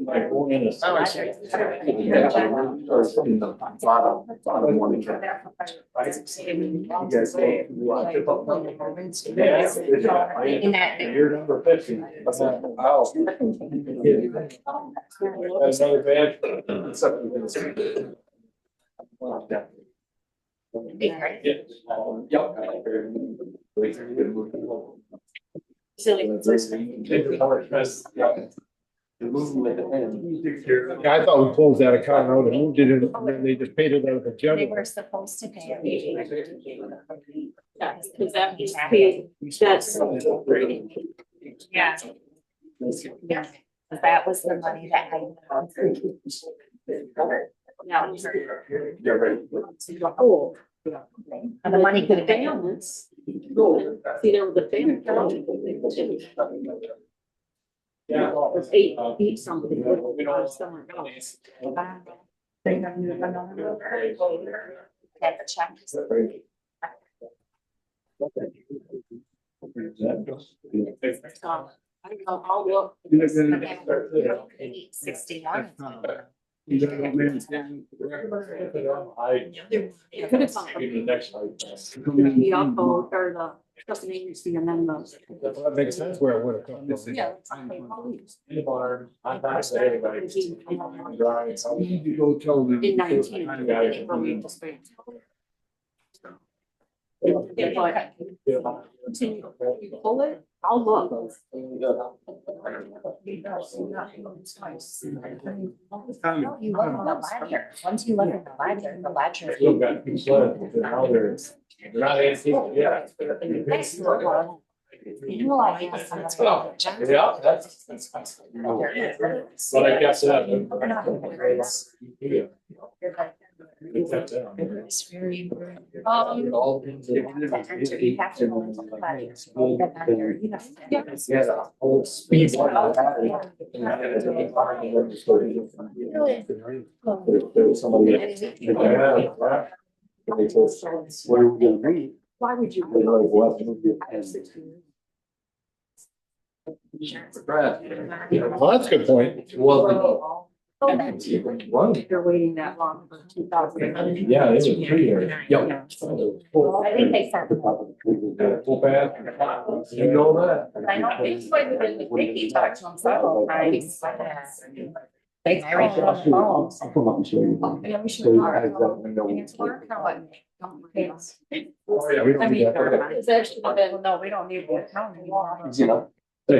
Like going in a. You're number 50. Wow. Another badge. Yeah, I thought we closed that account out and moved it in, and then they just paid it out of the They general. were supposed to pay. Because that was paid, that's. Yeah. Yeah, that was the money that I. Oh. And the money could have been. Balance. No, see, there was a family. Yeah. It was eight something. Somewhere else. Had the check. I don't know, I'll look. 61. It could have come from the alcohol or the trust agency and then the. That makes sense where it would have come from. Yeah. it's You need to go tell them. In 19. If I continue, you pull it, I'll look. You look in the ledger. Once you look at the ledger. Still got two sleds, but now they're not antique yet. Yeah, that's. But I guess that. It's very. You have to know the ledger. Yeah, the whole speed. There was somebody. Where are we gonna meet? Why would you? Well, that's a good point. Well. They're waiting that long for 2000. Yeah, it was pretty. Yep. I think they sent. You know that. I know these boys have been, Vicky talked to him several times. They married on the phone. Yeah, we should. So you talk guys about don't know. it. It's work or what? Don't worry about it. Oh, yeah, we I don't mean, do that. it's actually been, no, we don't need the account anymore. You know. Are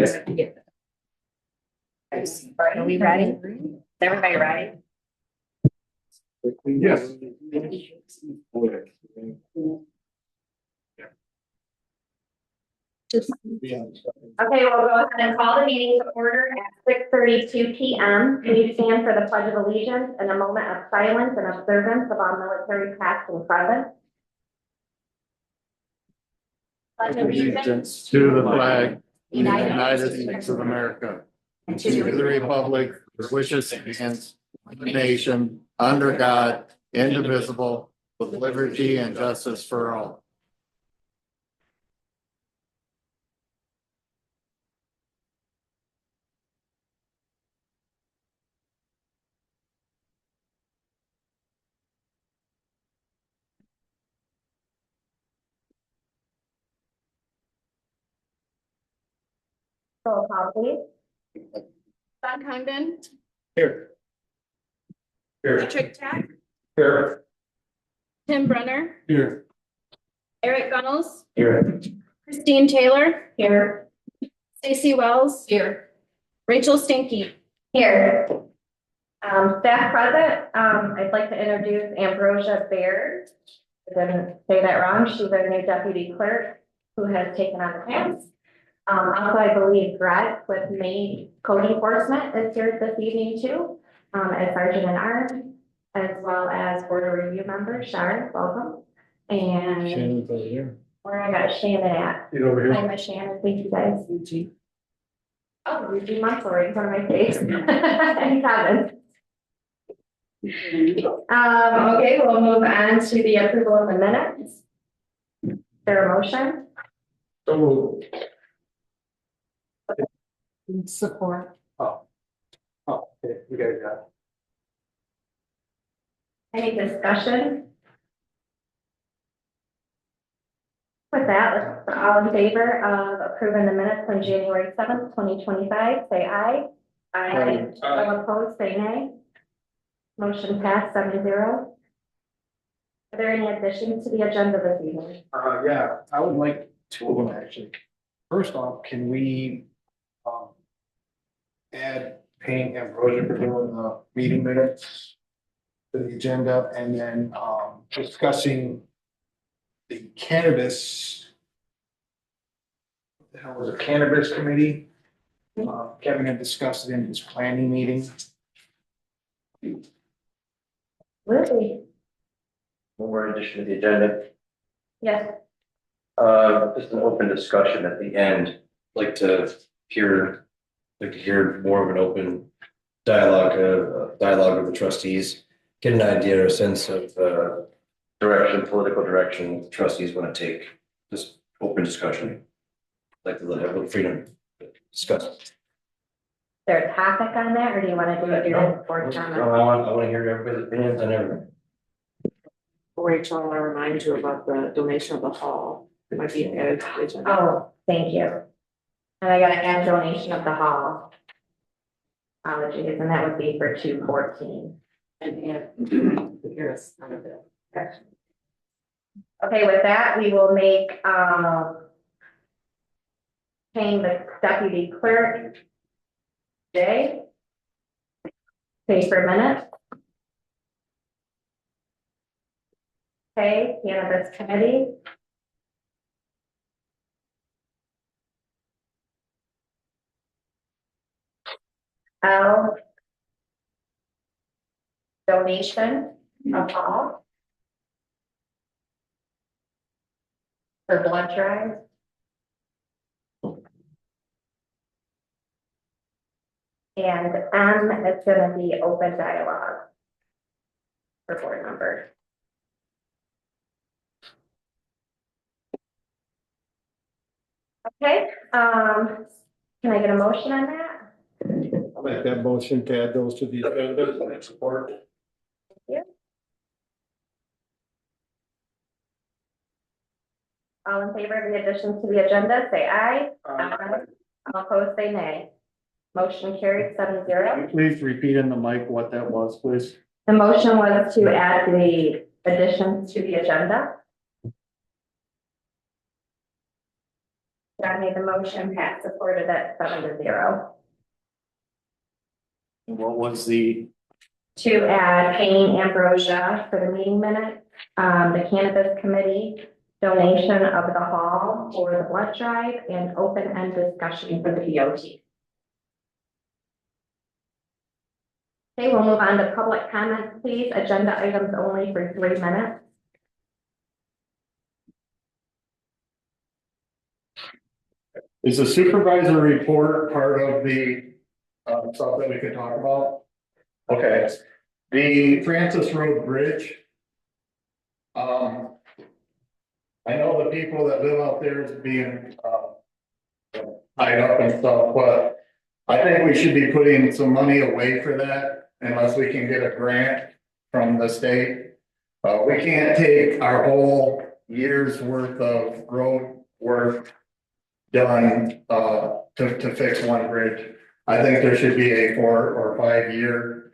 we ready? Is everybody ready? Yes. Okay, we'll go ahead and call the meeting to order at 6:32 p.m. Please stand for the Pledge of Allegiance and a moment of silence and observance of our military past and present. Pledge of Allegiance to the flag of the United States of America, and to the republic which stands one nation under God, indivisible, with liberty and justice for all. Roll call, please. Don Condon, Here. Here. Patrick Tack, Here. Tim Brenner, Here. Eric Gunnels, Here. Christine Taylor, Here. Stacy Wells. Here. Rachel Stinky. Here. Staff present, I'd like to introduce Ambrosia Baird. I didn't say that wrong. She's our new deputy clerk who has taken on the task. Also, I believe Brett with Maine Code Enforcement is here this evening too, as Sergeant at Arms, as well as Board of Review member Sharon, welcome. And Shannon's over here. where I got Shannon at. Get over here. Hi, Miss Shannon, thank you guys. Oh, Eugene Muscle right in front of my face. And Kevin. Okay, we'll move on to the approval of the minutes. Is there a motion? So moved. Support. Oh, okay, you guys got it. Any discussion? With that, let's all in favor of approving the minutes on January 7th, 2025, say aye. Aye. All opposed, say nay. Motion passed 7-0. Are there any additions to the agenda this evening? Yeah, I would like two of them actually. First off, can we, add Payne Ambrosia for doing the meeting minutes to the agenda, and then, discussing the cannabis. What the hell was it, cannabis committee? Kevin had discussed it in his planning meeting. Really? One more addition to the agenda, Yes. just an open discussion at the end, like to hear more of an open dialogue with the trustees. Get an idea or sense of, political direction the trustees want to take, just open discussion. Like to have a little freedom to discuss. Is there a topic on that, or do you want to do it during board No, comment? I want to hear everybody's opinions on everything. Rachel, I want to remind you about the donation of the hall. It might be added to the agenda. Oh, thank you. And I got to add donation of the hall. Apologies, and that would be for 214. And here's none of it. Okay, with that, we will make, paying the deputy clerk Jay. Pay for minutes. Okay, cannabis committee. L. Donation of all. For blood drive. And M is gonna be open dialogue. For board members. Okay, can I get a motion on that? I'll make that motion to add those to the agenda. Support. All in favor of the additions to the agenda, say aye. All opposed, say nay. Motion carried 7-0. Please repeat in the mic what that was, please. The motion was to add the additions to the agenda. John made the motion, Pat supported it 7-0. What was the, To add Payne Ambrosia for the meeting minutes, the cannabis committee, donation of the hall for the blood drive, and open-end discussion for the BOT. Okay, we'll move on to public comments, please. Agenda items only for 3 minutes. is the supervisor report part of the stuff that we can talk about? Okay, the Francis Road Bridge. I know the people that live out there is being tied up and stuff, but I think we should be putting some money away for that unless we can get a grant from the state. We can't take our whole year's worth of road work done to fix one bridge. I think there should be a 4 or 5 year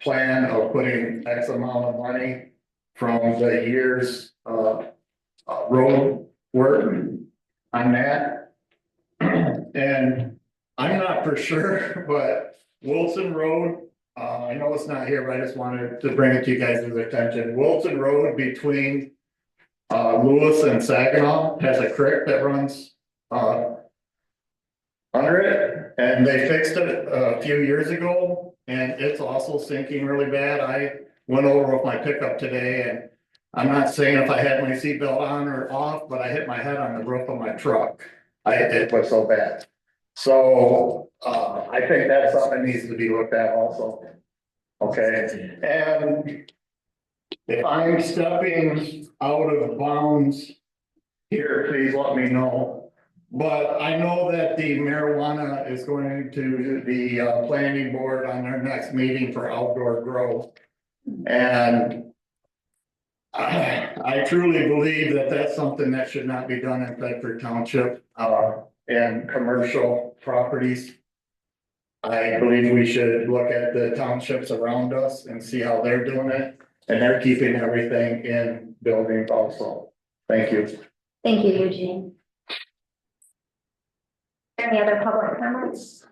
plan of putting X amount of money from the year's road work on that. And I'm not for sure, but Wilson Road, I know it's not here, but I just wanted to bring it to you guys' attention. Wilson Road between Lewis and Saginaw has a creek that runs under it, and they fixed it a few years ago, and it's also sinking really bad. I went over with my pickup today, and I'm not saying if I had my seatbelt on or off, but I hit my head on the roof of my truck. It was so bad. So I think that's something that needs to be looked at also. Okay, and if I'm stepping out of bounds here, please let me know. But I know that the marijuana is going to the planning board on their next meeting for outdoor growth. And I truly believe that that's something that should not be done in Thetford Township, and commercial properties. I believe we should look at the townships around us and see how they're doing it, and they're keeping everything in buildings also. Thank you. Thank you, Eugene. Any other public comments?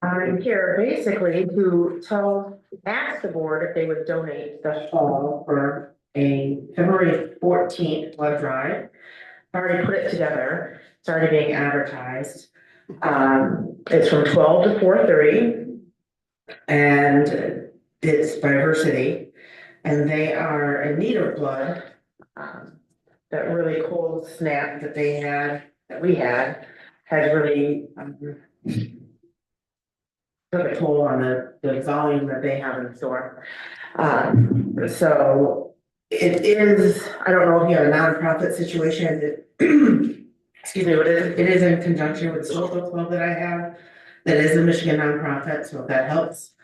I'm here basically to ask the board if they would donate the hall for a February 14th blood drive. I already put it together, it's already being advertised. It's from 12 to 4:30. And it's by Versity, and they are in need of blood. That really cold snap that we had, has really took a toll on the volume that they have in store. So it is, I don't know if you have a nonprofit situation, excuse me, but it is in conjunction with the social club that I have. That is a Michigan nonprofit, so if that helps,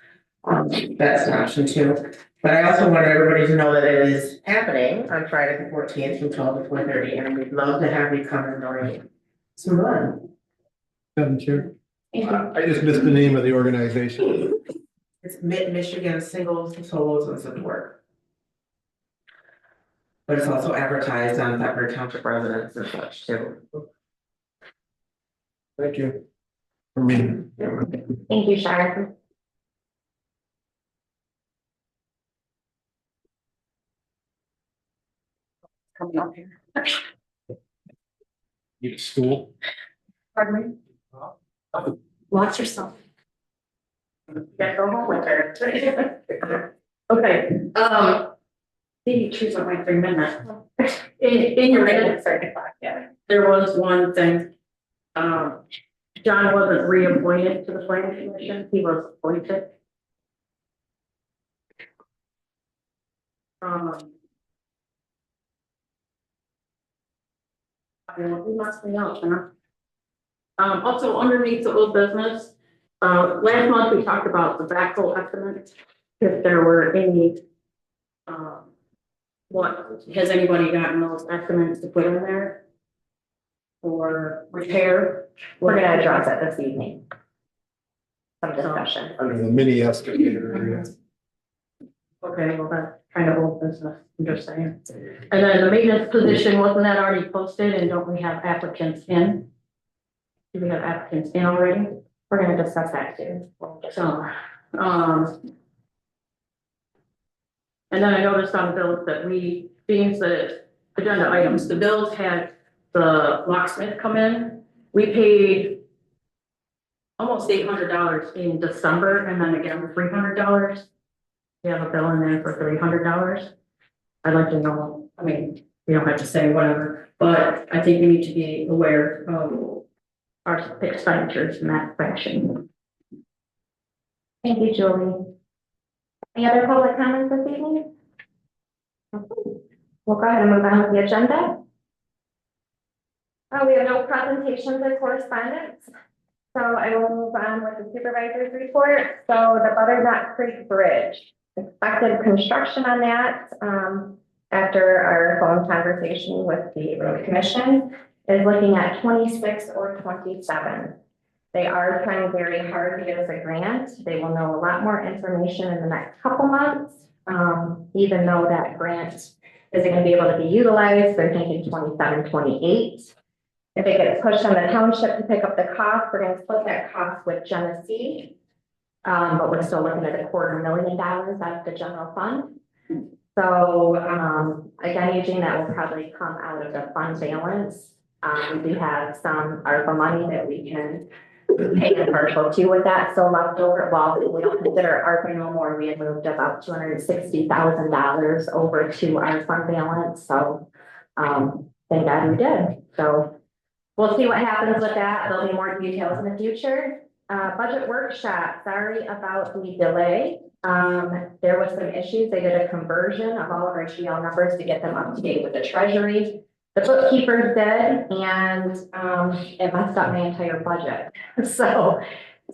that's an option too. But I also want everybody to know that it is happening on Friday the 14th from 12 to 4:30, and we'd love to have you come and donate some blood. Madam Chair, I just missed the name of the organization. It's Michigan Singles, Solos, and Support. But it's also advertised on Thetford Township residents and such too. Thank you. For me. Thank you, Sharon. Coming up here. Need a stool? Pardon me? Watch yourself. Yeah, go home with her. Okay, choose on my 3 minutes. In your minutes, Yeah. there was one thing. John wasn't reappointed to the planning commission, he was appointed. He must be out, huh? Also underneath the old business, last month we talked about the backhoe estimates. If there were any, what, has anybody gotten those estimates to put in there? For repair? We're gonna address it this evening. Some discussion. Under the mini excavator. Okay, well, that's kind of old business, I'm just saying. And then the maintenance position, wasn't that already posted, and don't we have applicants in? Do we have applicants in already? We're gonna discuss that too. So, and then I noticed on the bills that being the agenda items, the bills had the locksmith come in. We paid almost $800 in December, and then again $300. We have a bill in there for $300. I'd like to know, I mean, you don't have to say whatever, but I think we need to be aware of our expenditures in that fashion. Thank you, Julie. Any other public comments this evening? Okay. We'll go ahead and move on with the agenda. We have no presentations or correspondence, so I will move on with the supervisor's report. So the Butternut Creek Bridge, expected construction on that after our phone conversation with the road commission is looking at 26 or 27. They are trying very hard to get us a grant. They will know a lot more information in the next couple months. Even though that grant isn't going to be able to be utilized, they're thinking 27, 28. If it gets pushed on the township to pick up the cost, we're going to split that cost with Genesee. But we're still looking at $250,000 out of the general fund. So again, Eugene, that will probably come out of the fund balance. We do have some ARPA money that we can pay in partial too with that. So left over, well, we don't consider ARPA no more. We had moved about $260,000 over to our fund balance. So thank God we did. So we'll see what happens with that. There'll be more details in the future. Budget workshop, sorry about the delay. There was some issues. They did a conversion of all of our GL numbers to get them up to date with the treasury. the bookkeeper's dead and, it messed up my entire budget. So,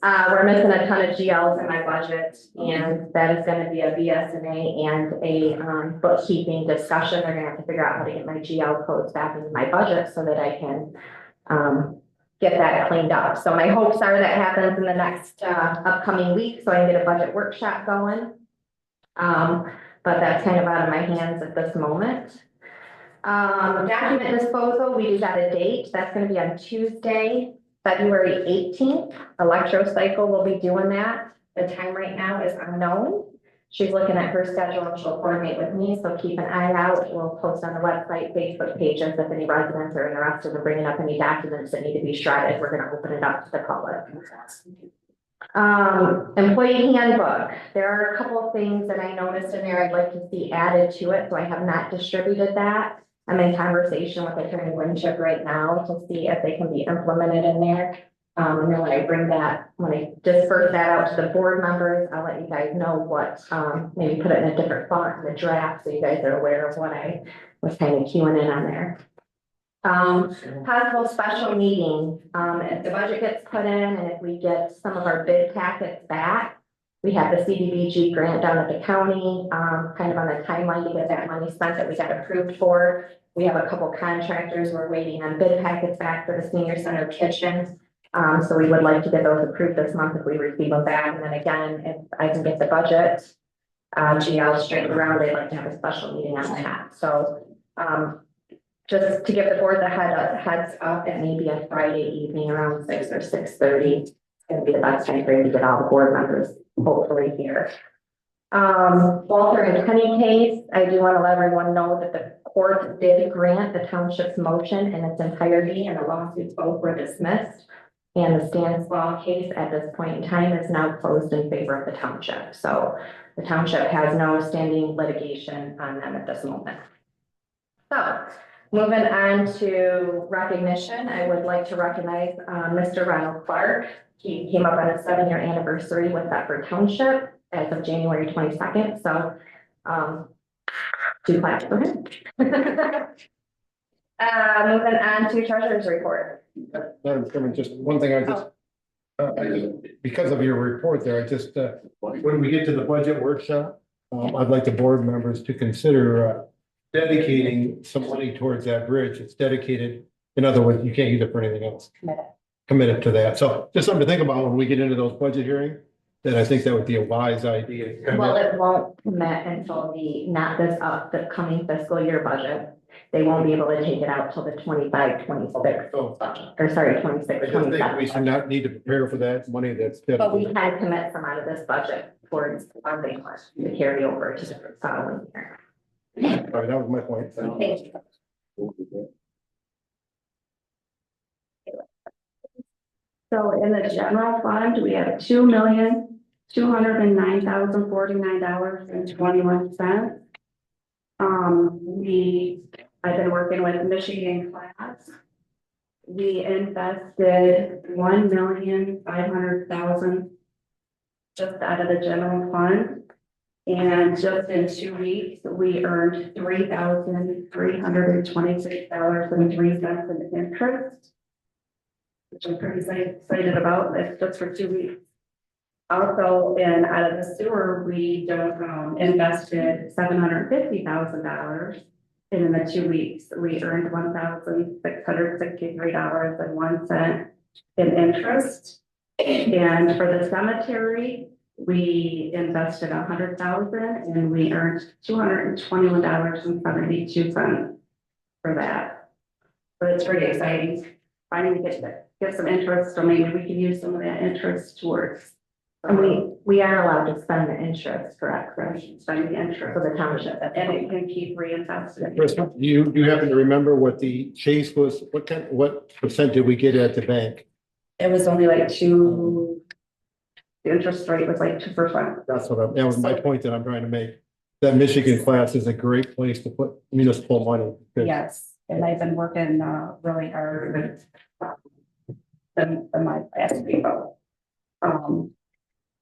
we're missing a ton of GLs in my budget, and that is gonna be a BSNA and a, bookkeeping discussion. They're gonna have to figure out how to get my GL codes back into my budget so that I can, get that cleaned up. So my hopes are that happens in the next, upcoming week, so I can get a budget workshop going. But that's kind of out of my hands at this moment. Document disposal, we got a date. That's gonna be on Tuesday, February 18th. Electrocycle will be doing that. The time right now is unknown. She's looking at her schedule and she'll coordinate with me, so keep an eye out. We'll post on the website, Facebook pages, if any residents are interested in bringing up any documents that need to be shredded. We're gonna open it up to the public. Employee handbook. There are a couple of things that I noticed in there I'd like to see added to it, so I have not distributed that. I'm in conversation with Attorney Winship right now to see if they can be implemented in there. And then when I disperse that out to the board members, I'll let you guys know what, maybe put it in a different font in the draft, so you guys are aware of what I was kind of queuing in on there. Possible special meeting, if the budget gets put in and if we get some of our bid packets back, we have the CDBG grant down at the county, kind of on a timeline to get that money spent that we got approved for. We have a couple contractors, we're waiting on bid packets back for the senior center kitchen. So we would like to get those approved this month if we receive them back. And then again, if I can get the budget, GL straightened around, they'd like to have a special meeting on that. So, just to give the board the heads up, it may be a Friday evening around 6 or 6:30. It's gonna be the best time frame to get all the board members hopefully here. Walter and Penny case, I do want to let everyone know that the court did grant the township's motion in its entirety and the lawsuits both were dismissed. And the Stanislaw case at this point in time is now closed in favor of the township. So the township has no standing litigation on them at this moment. So moving on to recognition, I would like to recognize Mr. Ronald Clark. He came up on his 7-year anniversary with Thetford Township as of January 22nd. So 2 claps for him. Moving on to treasurer's report. Madam Chairman, just one thing because of your report there, when we get to the budget workshop, I'd like the board members to consider dedicating some money towards that bridge. It's dedicated. In other words, you can't use it for anything else. Committed to that. So just something to think about when we get into those budget hearings, then I think that would be a wise idea. Well, it won't commit until the coming fiscal year budget. They won't be able to take it out till the 25, 26, or sorry, 26, I just think 27. we should not need to prepare for that money that's. But we can commit some out of this budget towards funding to carry over to the following year. All right, that was my point. Thank you. So in the general fund, we have $2,209,049.21. I've been working with Michigan class. We invested $1,500,000 just out of the general fund. And just in 2 weeks, we earned $3,326.03 in interest, which I'm pretty excited about. That's just for 2 weeks. Also, out of the sewer, we invested $750,000. And in the 2 weeks, we earned $1,663.01 in interest. And for the cemetery, we invested $100,000 and we earned $221.72 for that. So it's pretty exciting. Finally get some interest, so maybe we can use some of that interest towards. And we are allowed to spend the interest, correct? Spend the interest For the township. and it can keep reinvesting. Chris, do you happen to remember what the chase was? What percent did we get at the bank? It was only like the interest rate was like 2%. That was my point that I'm trying to make. That Michigan class is a great place to put municipal money. Yes, and I've been working really hard with my last people.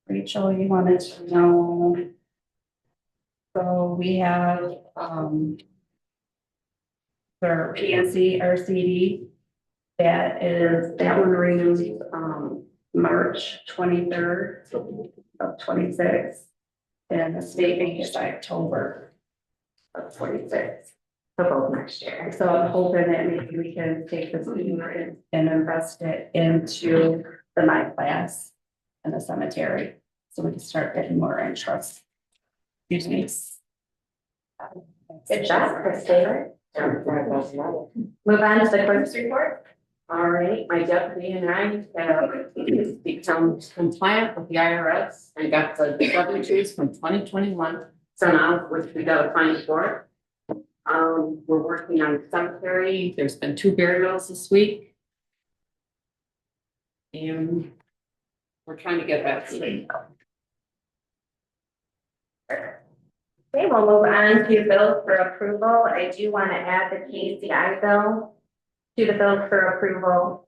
Rachel, you wanted to know. So we have for PNC RCD. That one renews, March 23rd of 26. And the state bank is October of 26. For both next year. So I'm hoping that maybe we can take this money and invest it into the night class and the cemetery, so we can start getting more interest. Good job, Chris Taylor. Move on to the clerk's report. All right, my deputy and I have become compliant with the IRS and got the W-2s from 2021. So now, which we got a fine for. We're working on cemetery. There's been 2 burials this week. And we're trying to get that straight. Okay, we'll move on to bills for approval. I do want to add the KCI bill to the bills for approval.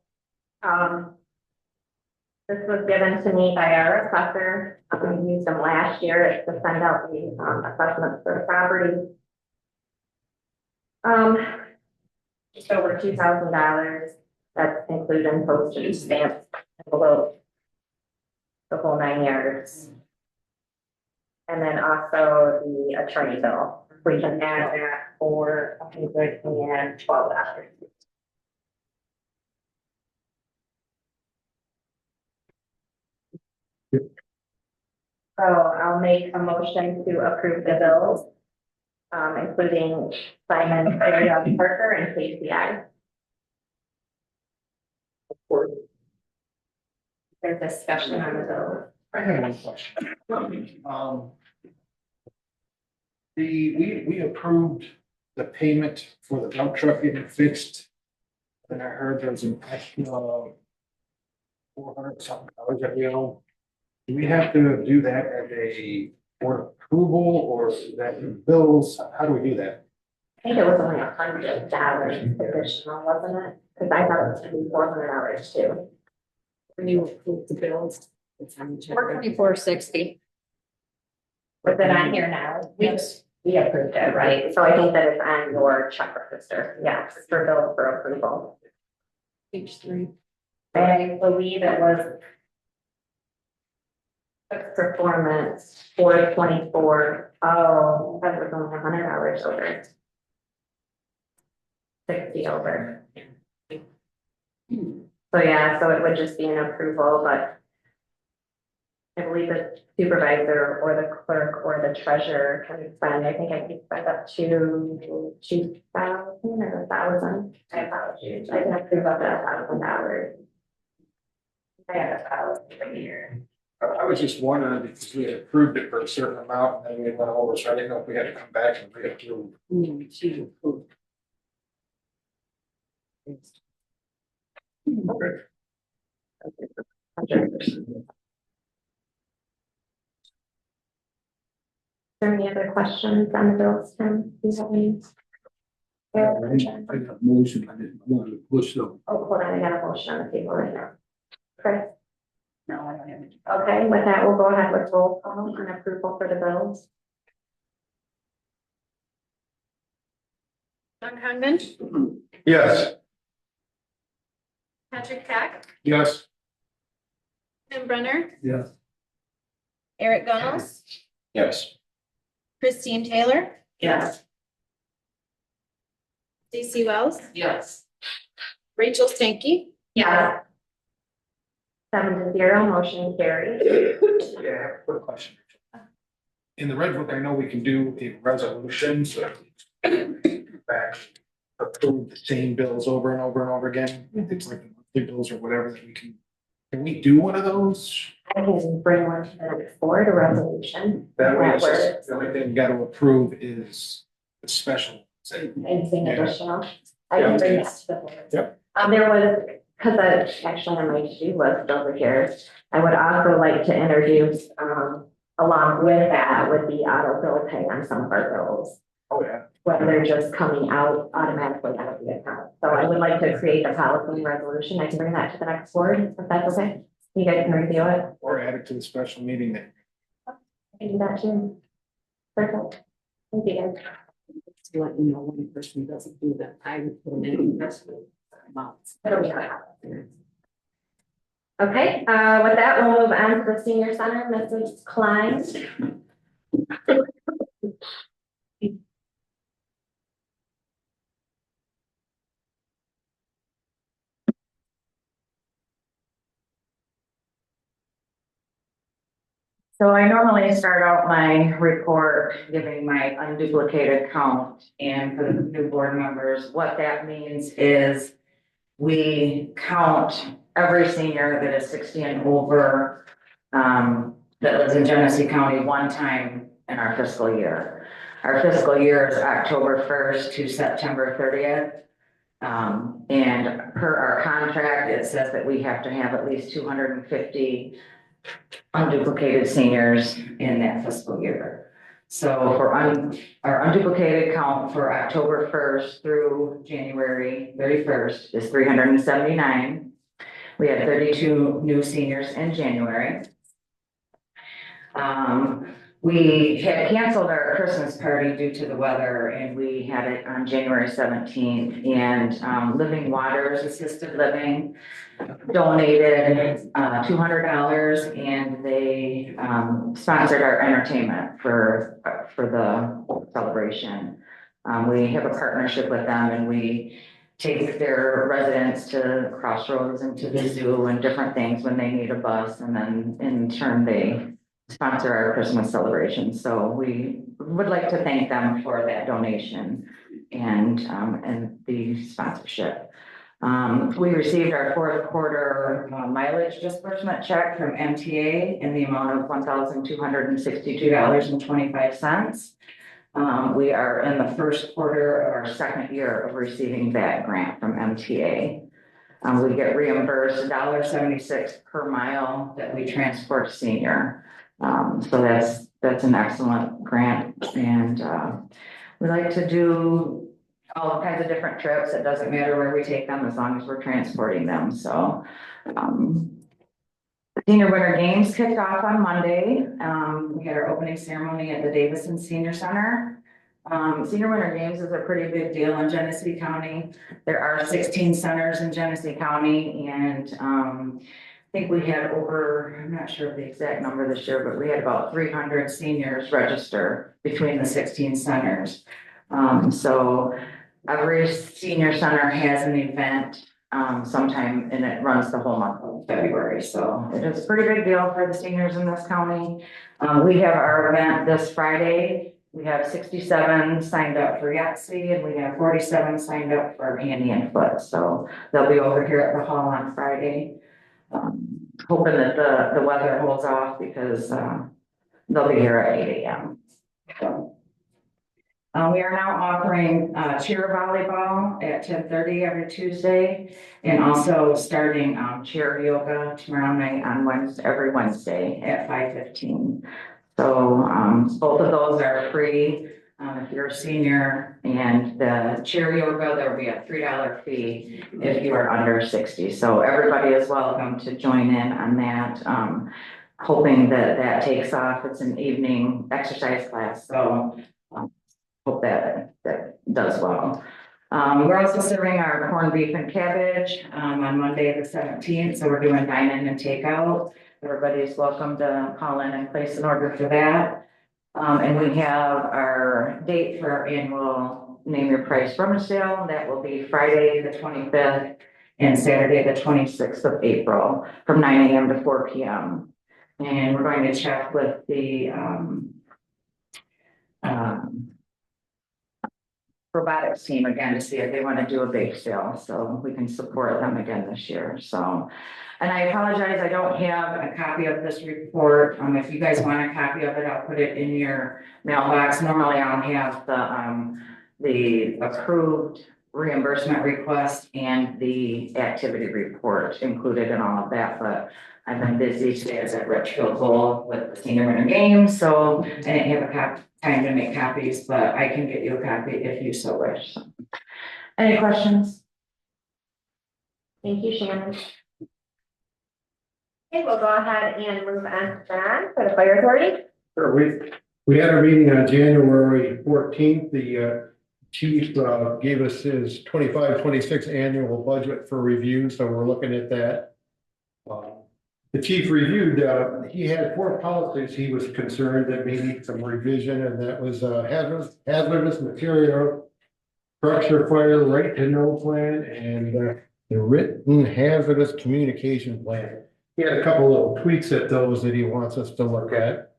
This was given to me by our assessor. We used them last year to send out the assessments for the property. Just over $2,000. That's including postage stamps, envelopes, the whole 9 yards. And then also the attorney bill. We can add that for $112. So I'll make a motion to approve the bills, including Simon, Ariel, Parker, and KCI. There's discussion on the bill. I have one question. We approved the payment for the dump truck getting fixed. Then I heard there's an extra $400 something that we owe. Do we have to do that as a board approval, or is that in bills? How do we do that? I think it was only $100 additional, wasn't it? Because I thought it was gonna be $400 too. When you approve the bills, it's on the check. 2460. Was it on here now? We approved it, right? So I think that it's on your check register. Yes, for bill for approval. Page 3. I believe it was performance 424. Oh, that was only $100 over. 60 over. So yeah, so it would just be an approval, but I believe the supervisor or the clerk or the treasurer can spend, I think I can spend up to 2,000 or 1,000. I apologize. I can approve up to $1,000. I have $1,000 a year. I was just wondering because we had approved it for a certain amount and then we went over, so I didn't know if we had to come back and reapprove. Okay. Is there any other questions on the bills, Tim? Do you have any? I got motion, I didn't want to push them. Oh, hold on, I got a motion on the table right now. Chris? No, I don't have any. Okay, with that, we'll go ahead with roll call and approval for the bills. John Convent, Yes. Patrick Pack, Yes. Tim Brenner, Yes. Eric Gunnels, Yes. Christine Taylor, Yes. Stacy Wells, Yes. Rachel Stankey, Yeah. 7-0, motion carried. Yeah, I have a quick question. In the red book, I know we can do a resolution, so back, approve the same bills over and over and over again. It's like the monthly bills or whatever that we can we do one of those? I can bring one to the next board, a resolution. That way, it's works. just, the only thing you gotta approve is the special. Say, Anything Yeah. additional? I can bring that to the board. Yep. There was, because I actually on my to-do list over here, I would also like to introduce, along with that, would be auto bill pay on some of our bills. oh yeah, Whether they're just coming out automatically out of the account. So I would like to create a policy resolution. I can bring that to the next board, if that's okay. You guys can review it. or add it to the special meeting then. I can do that too. Perfect. Thank you guys. to let you know when a person doesn't do that, I would put them in investment amounts. It'll be fine. Okay, with that, we'll move on to the senior center, Mrs. Klein. So I normally start out my report giving my unduplicated count, and for the new board members, what that means is we count every senior that is 60 and over, that lives in Genesee County one time in our fiscal year. Our fiscal year is October 1st to September 30th. And per our contract, it says that we have to have at least 250 unduplicated seniors in that fiscal year. So for our unduplicated count for October 1st through January 31st is 379. We had 32 new seniors in January. We had canceled our Christmas party due to the weather, and we had it on January 17th. And Living Waters Assisted Living donated $200, and they sponsored our entertainment for the celebration. We have a partnership with them, and we take their residents to Crossroads and to the zoo and different things when they need a bus, and then in turn they sponsor our Christmas celebration. So we would like to thank them for that donation and the sponsorship. We received our fourth quarter mileage disbursement check from MTA in the amount of $1,262.25. We are in the first quarter of our second year of receiving that grant from MTA. We get reimbursed $1.76 per mile that we transport senior. So that's an excellent grant, and we like to do all kinds of different trips. It doesn't matter where we take them as long as we're transporting them. So the Senior Winter Games kicked off on Monday. We had our opening ceremony at the Davison Senior Center. Senior Winter Games is a pretty big deal in Genesee County. There are 16 centers in Genesee County, and I think we had over, I'm not sure of the exact number this year, but we had about 300 seniors register between the 16 centers. So every senior center has an event sometime, and it runs the whole month of February. So it is a pretty big deal for the seniors in this county. We have our event this Friday. We have 67 signed up for Yahtzee, and we have 47 signed up for Handy and Foot. So they'll be over here at the hall on Friday. Hoping that the weather holds off, because they'll be here at 8 a.m. So, we are now offering cheer volleyball at 10:30 every Tuesday, and also starting cheer yoga tomorrow night on every Wednesday at 5:15. So both of those are free if you're a senior, and the cheer yoga, there will be a $3 fee if you are under 60. So everybody is welcome to join in on that. Hoping that takes off. It's an evening exercise class, so hope that does well. We're also serving our corned beef and cabbage on Monday the 17th. So we're doing dine-in and takeout. Everybody's welcome to call in and place an order for that. And we have our date for our annual Name Your Price rummage sale. That will be Friday the 25th and Saturday the 26th of April from 9 a.m. to 4 p.m. And we're going to check with the robotics team again to see if they want to do a bake sale, so we can support them again this year. So, and I apologize, I don't have a copy of this report. If you guys want a copy of it, I'll put it in your mailbox. Normally I'll have the approved reimbursement request and the activity report included in all of that, but I've been busy today as at Richfield Bowl with the Senior Winter Games, so I didn't have time to make copies, but I can get you a copy if you so wish. Any questions? Thank you, Shannon. Okay, we'll go ahead and move on to John for the fire authority. Sure, we had a meeting on January 14th. The Chief gave us his 25-26 annual budget for review, so we're looking at that. The chief reviewed, he had 4 policies he was concerned that may need some revision, and that was hazardous material, structure fire, right to know plan, and the written hazardous communication plan. He had a couple little tweaks at those that he wants us to look at.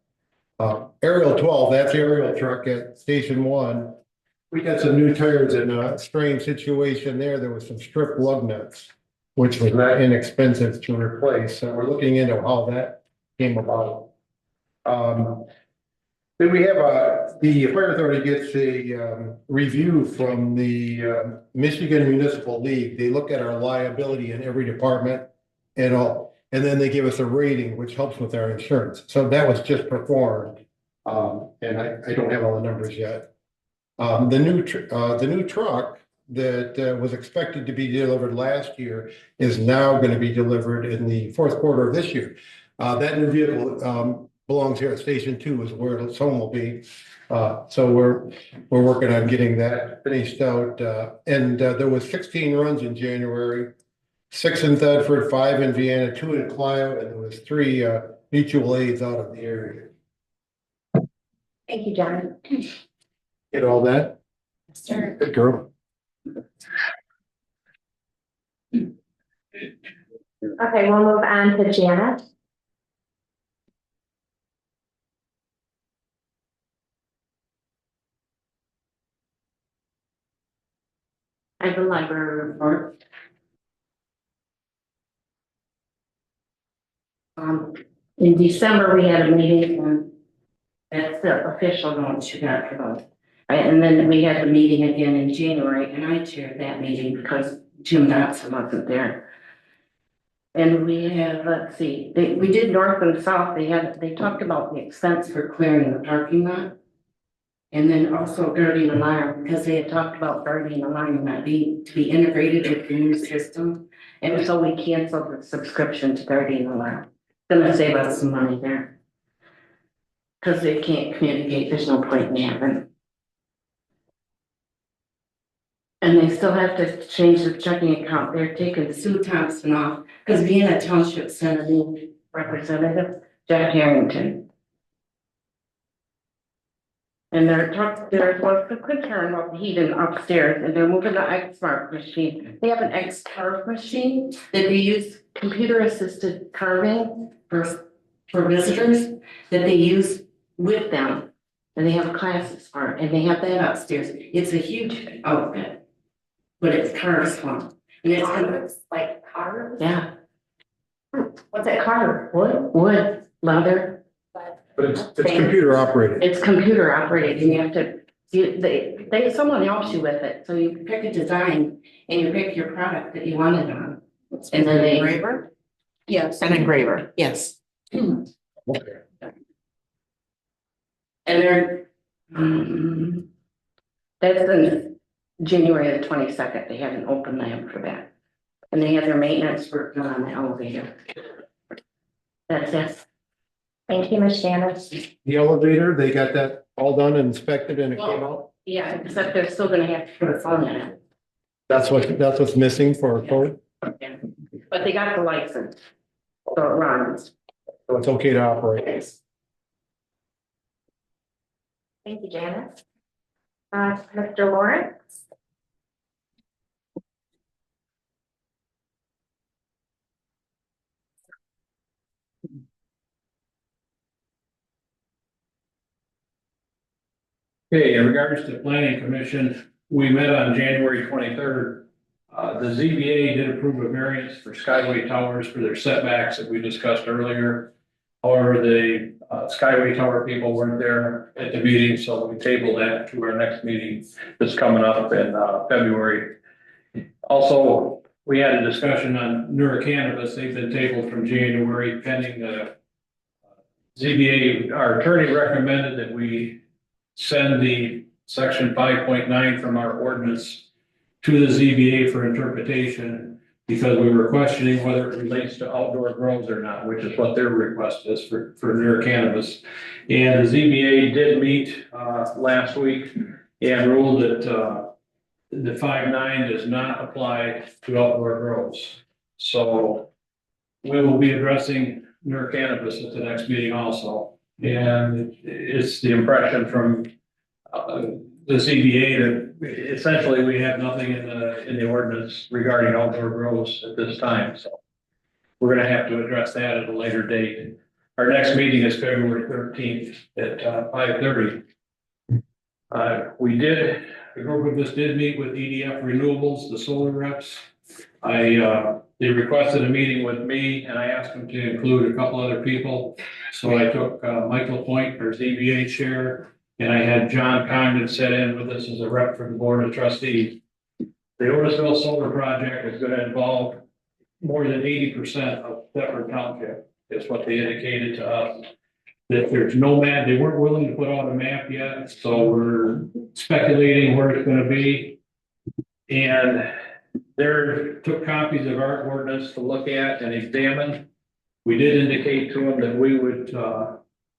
Aerial 12, that's the aerial truck at Station 1. We got some new tires in a strange situation there. There was some strip lug nuts, which was not inexpensive to replace. So we're looking into how that came about. Then we have the fire authority gets a review from the Michigan Municipal League. They look at our liability in every department and all, and then they give us a rating, which helps with our insurance. So that was just performed. And I don't have all the numbers yet. The new truck that was expected to be delivered last year is now going to be delivered in the 4th quarter of this year. That new vehicle belongs here at Station 2 is where its home will be. So we're working on getting that finished out. And there was 16 runs in January, 6 in Thetford, 5 in Vienna, 2 in Clio, and there was 3 mutual aids out of the area. Thank you, John. Get all that? Sure. Good girl. Okay, we'll move on to Janet. I have a library report. In December, we had a meeting, and that's the official notes you got for those. Right, and then we had the meeting again in January, and I chaired that meeting because Jim Dotson wasn't there. And we have, let's see, we did north and south. They talked about the expense for clearing the parking lot. And then also Guardian Alarm, because they had talked about Guardian Alarm not being to be integrated with the new system. And so we canceled the subscription to Guardian Alarm. Gonna save us some money there. Because they can't communicate, there's no point in having. And they still have to change the checking account. They're taking Sue Thompson off, because Vienna Township sent a new representative, Jack Harrington. And there was a concern about the heating upstairs, and they're moving the X-Mark machine. They have an X-Carve machine that they use computer assisted carving for visitors that they use with them. And they have classes for it, and they have that upstairs. It's a huge outfit, but it's carved from. And it's Carves, like carves? yeah, What's it carved? wood, leather. But it's computer operated. It's computer operated, and you have to, someone helps you with it, so you pick a design and you pick your product that you want it on. And then they. Engraver? Yes. An engraver, yes. Okay. And they're, that's in January the 22nd, they have an open lab for that. And they have their maintenance work done on the elevator. That's it. Thank you, Ms. Shannon. The elevator, they got that all done and inspected and it came out? Yeah, except they're still gonna have to put a phone in it. That's what's missing for a code? Yeah. But they got the license, so it runs. So it's okay to operate. Thank you, Janet. Mr. Lawrence? Okay, in regards to planning commission, we met on January 23rd. The ZBA did approve a variance for Skyway Towers for their setbacks that we discussed earlier. However, the Skyway Tower people weren't there at the meeting, so we tabled that to our next meeting that's coming up in February. Also, we had a discussion on neurocannabis. They've been tabled from January pending the ZBA. Our attorney recommended that we send the section 5.9 from our ordinance to the ZBA for interpretation, because we were questioning whether it relates to outdoor grows or not, which is what their request is for near cannabis. And the ZBA did meet last week, and ruled that, the 5.9 does not apply to outdoor grows. So we will be addressing near cannabis at the next meeting also. And it's the impression from, the CBA that essentially we have nothing in the ordinance regarding outdoor grows at this time, so. We're gonna have to address that at a later date. Our next meeting is February 13th at 5:30. The group of us did meet with EDF Renewables, the solar reps. They requested a meeting with me and I asked them to include a couple other people. So I took Michael Point, our ZBA chair, and I had John Condon sit in with us as a rep for the Board of Trustees. The Otisville Solar Project is gonna involve more than 80% of Thetford Township, is what they indicated to us. That there's no map, they weren't willing to put out a map yet, so we're speculating where it's gonna be. And they took copies of our ordinance to look at and examine. We did indicate to them that we would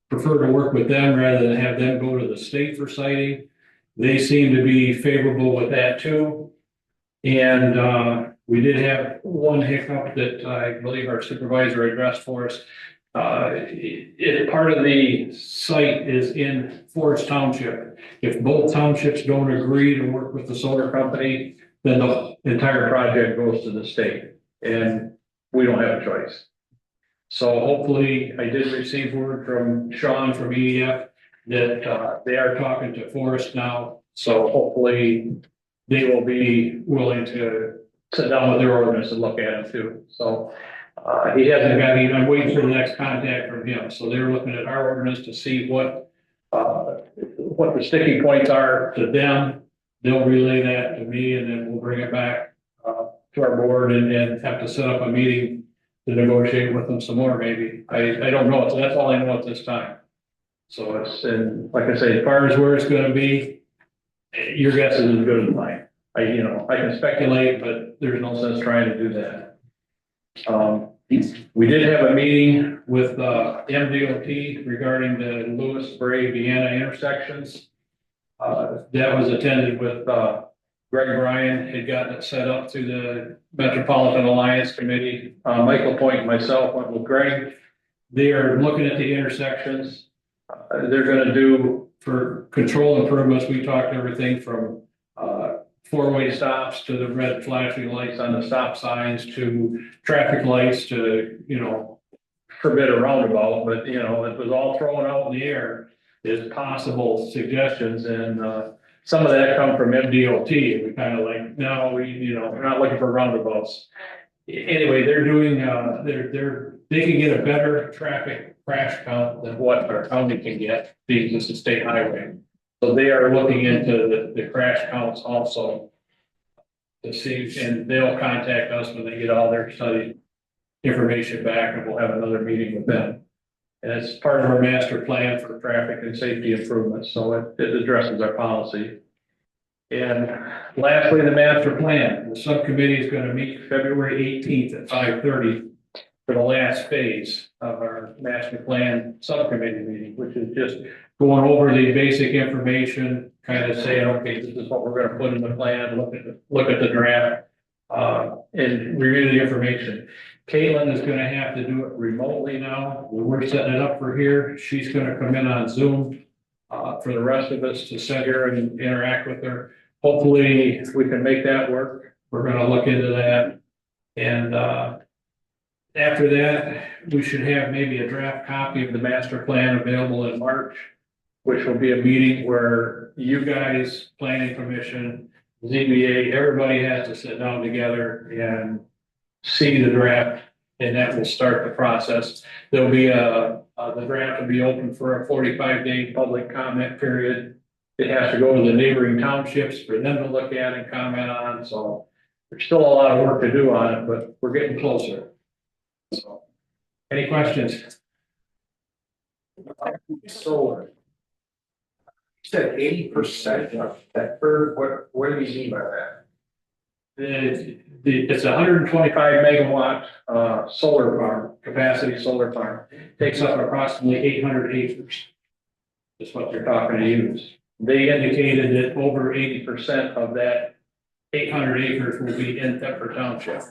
prefer to work with them rather than have them go to the state for siting. They seem to be favorable with that too. And we did have one hiccup that I believe our supervisor addressed for us. Part of the site is in Forest Township. If both townships don't agree to work with the solar company, then the entire project goes to the state and we don't have a choice. So hopefully I did receive word from Sean from EDF that they are talking to Forest now. So hopefully they will be willing to sit down with their ordinance and look at it too. So he hasn't got any, I'm waiting for the next contact from him. So they're looking at our ordinance to see what the sticking points are to them. They'll relay that to me and then we'll bring it back to our board and have to set up a meeting to negotiate with them some more maybe. I don't know. So that's all I know at this time. So it's, and like I say, as far as where it's gonna be, your guess is as good as mine. I can speculate, but there's no sense trying to do that. We did have a meeting with MDOT regarding the Lewis, Bray, Vienna intersections. That was attended with Greg Bryan, had gotten it set up through the Metropolitan Alliance Committee. Michael Point and myself went with Greg. They are looking at the intersections. They're going to do for control improvements. We talked everything from four-way stops to the red flashing lights on the stop signs to traffic lights to, forbid a roundabout, but it was all thrown out in the air as possible suggestions. And some of that come from MDOT. And we kind of like, no, we're not looking for roundabouts. Anyway, they're doing, they can get a better traffic crash count than what our county can get, being just a state highway. So they are looking into the crash counts also to see, and they'll contact us when they get all their study information back, and we'll have another meeting with them. And it's part of our master plan for traffic and safety improvements, so it addresses our policy. And lastly, the master plan. The subcommittee is going to meet February 18th at 5:30 for the last phase of our master plan subcommittee meeting, which is just going over the basic information, kind of saying, okay, this is what we're going to put in the plan, look at the draft, and review the information. Caitlin is going to have to do it remotely now. We're setting it up for here. She's going to come in on Zoom for the rest of us to sit here and interact with her. Hopefully we can make that work. We're going to look into that. And after that, we should have maybe a draft copy of the master plan available in March, which will be a meeting where you guys, Planning Commission, ZBA, everybody has to sit down together and see the draft, and that will start the process. There'll be the draft will be open for a 45-day public comment period. It has to go to the neighboring townships for them to look at and comment on. So there's still a lot of work to do on it, but we're getting closer. So, any questions? Solar. You said 80% of Thetford. What do you mean by that? It's a 125 megawatt solar farm, capacity solar farm. Takes up approximately 800 acres. That's what they're talking to use. they indicated that over 80% of that 800 acres will be in Thetford Township.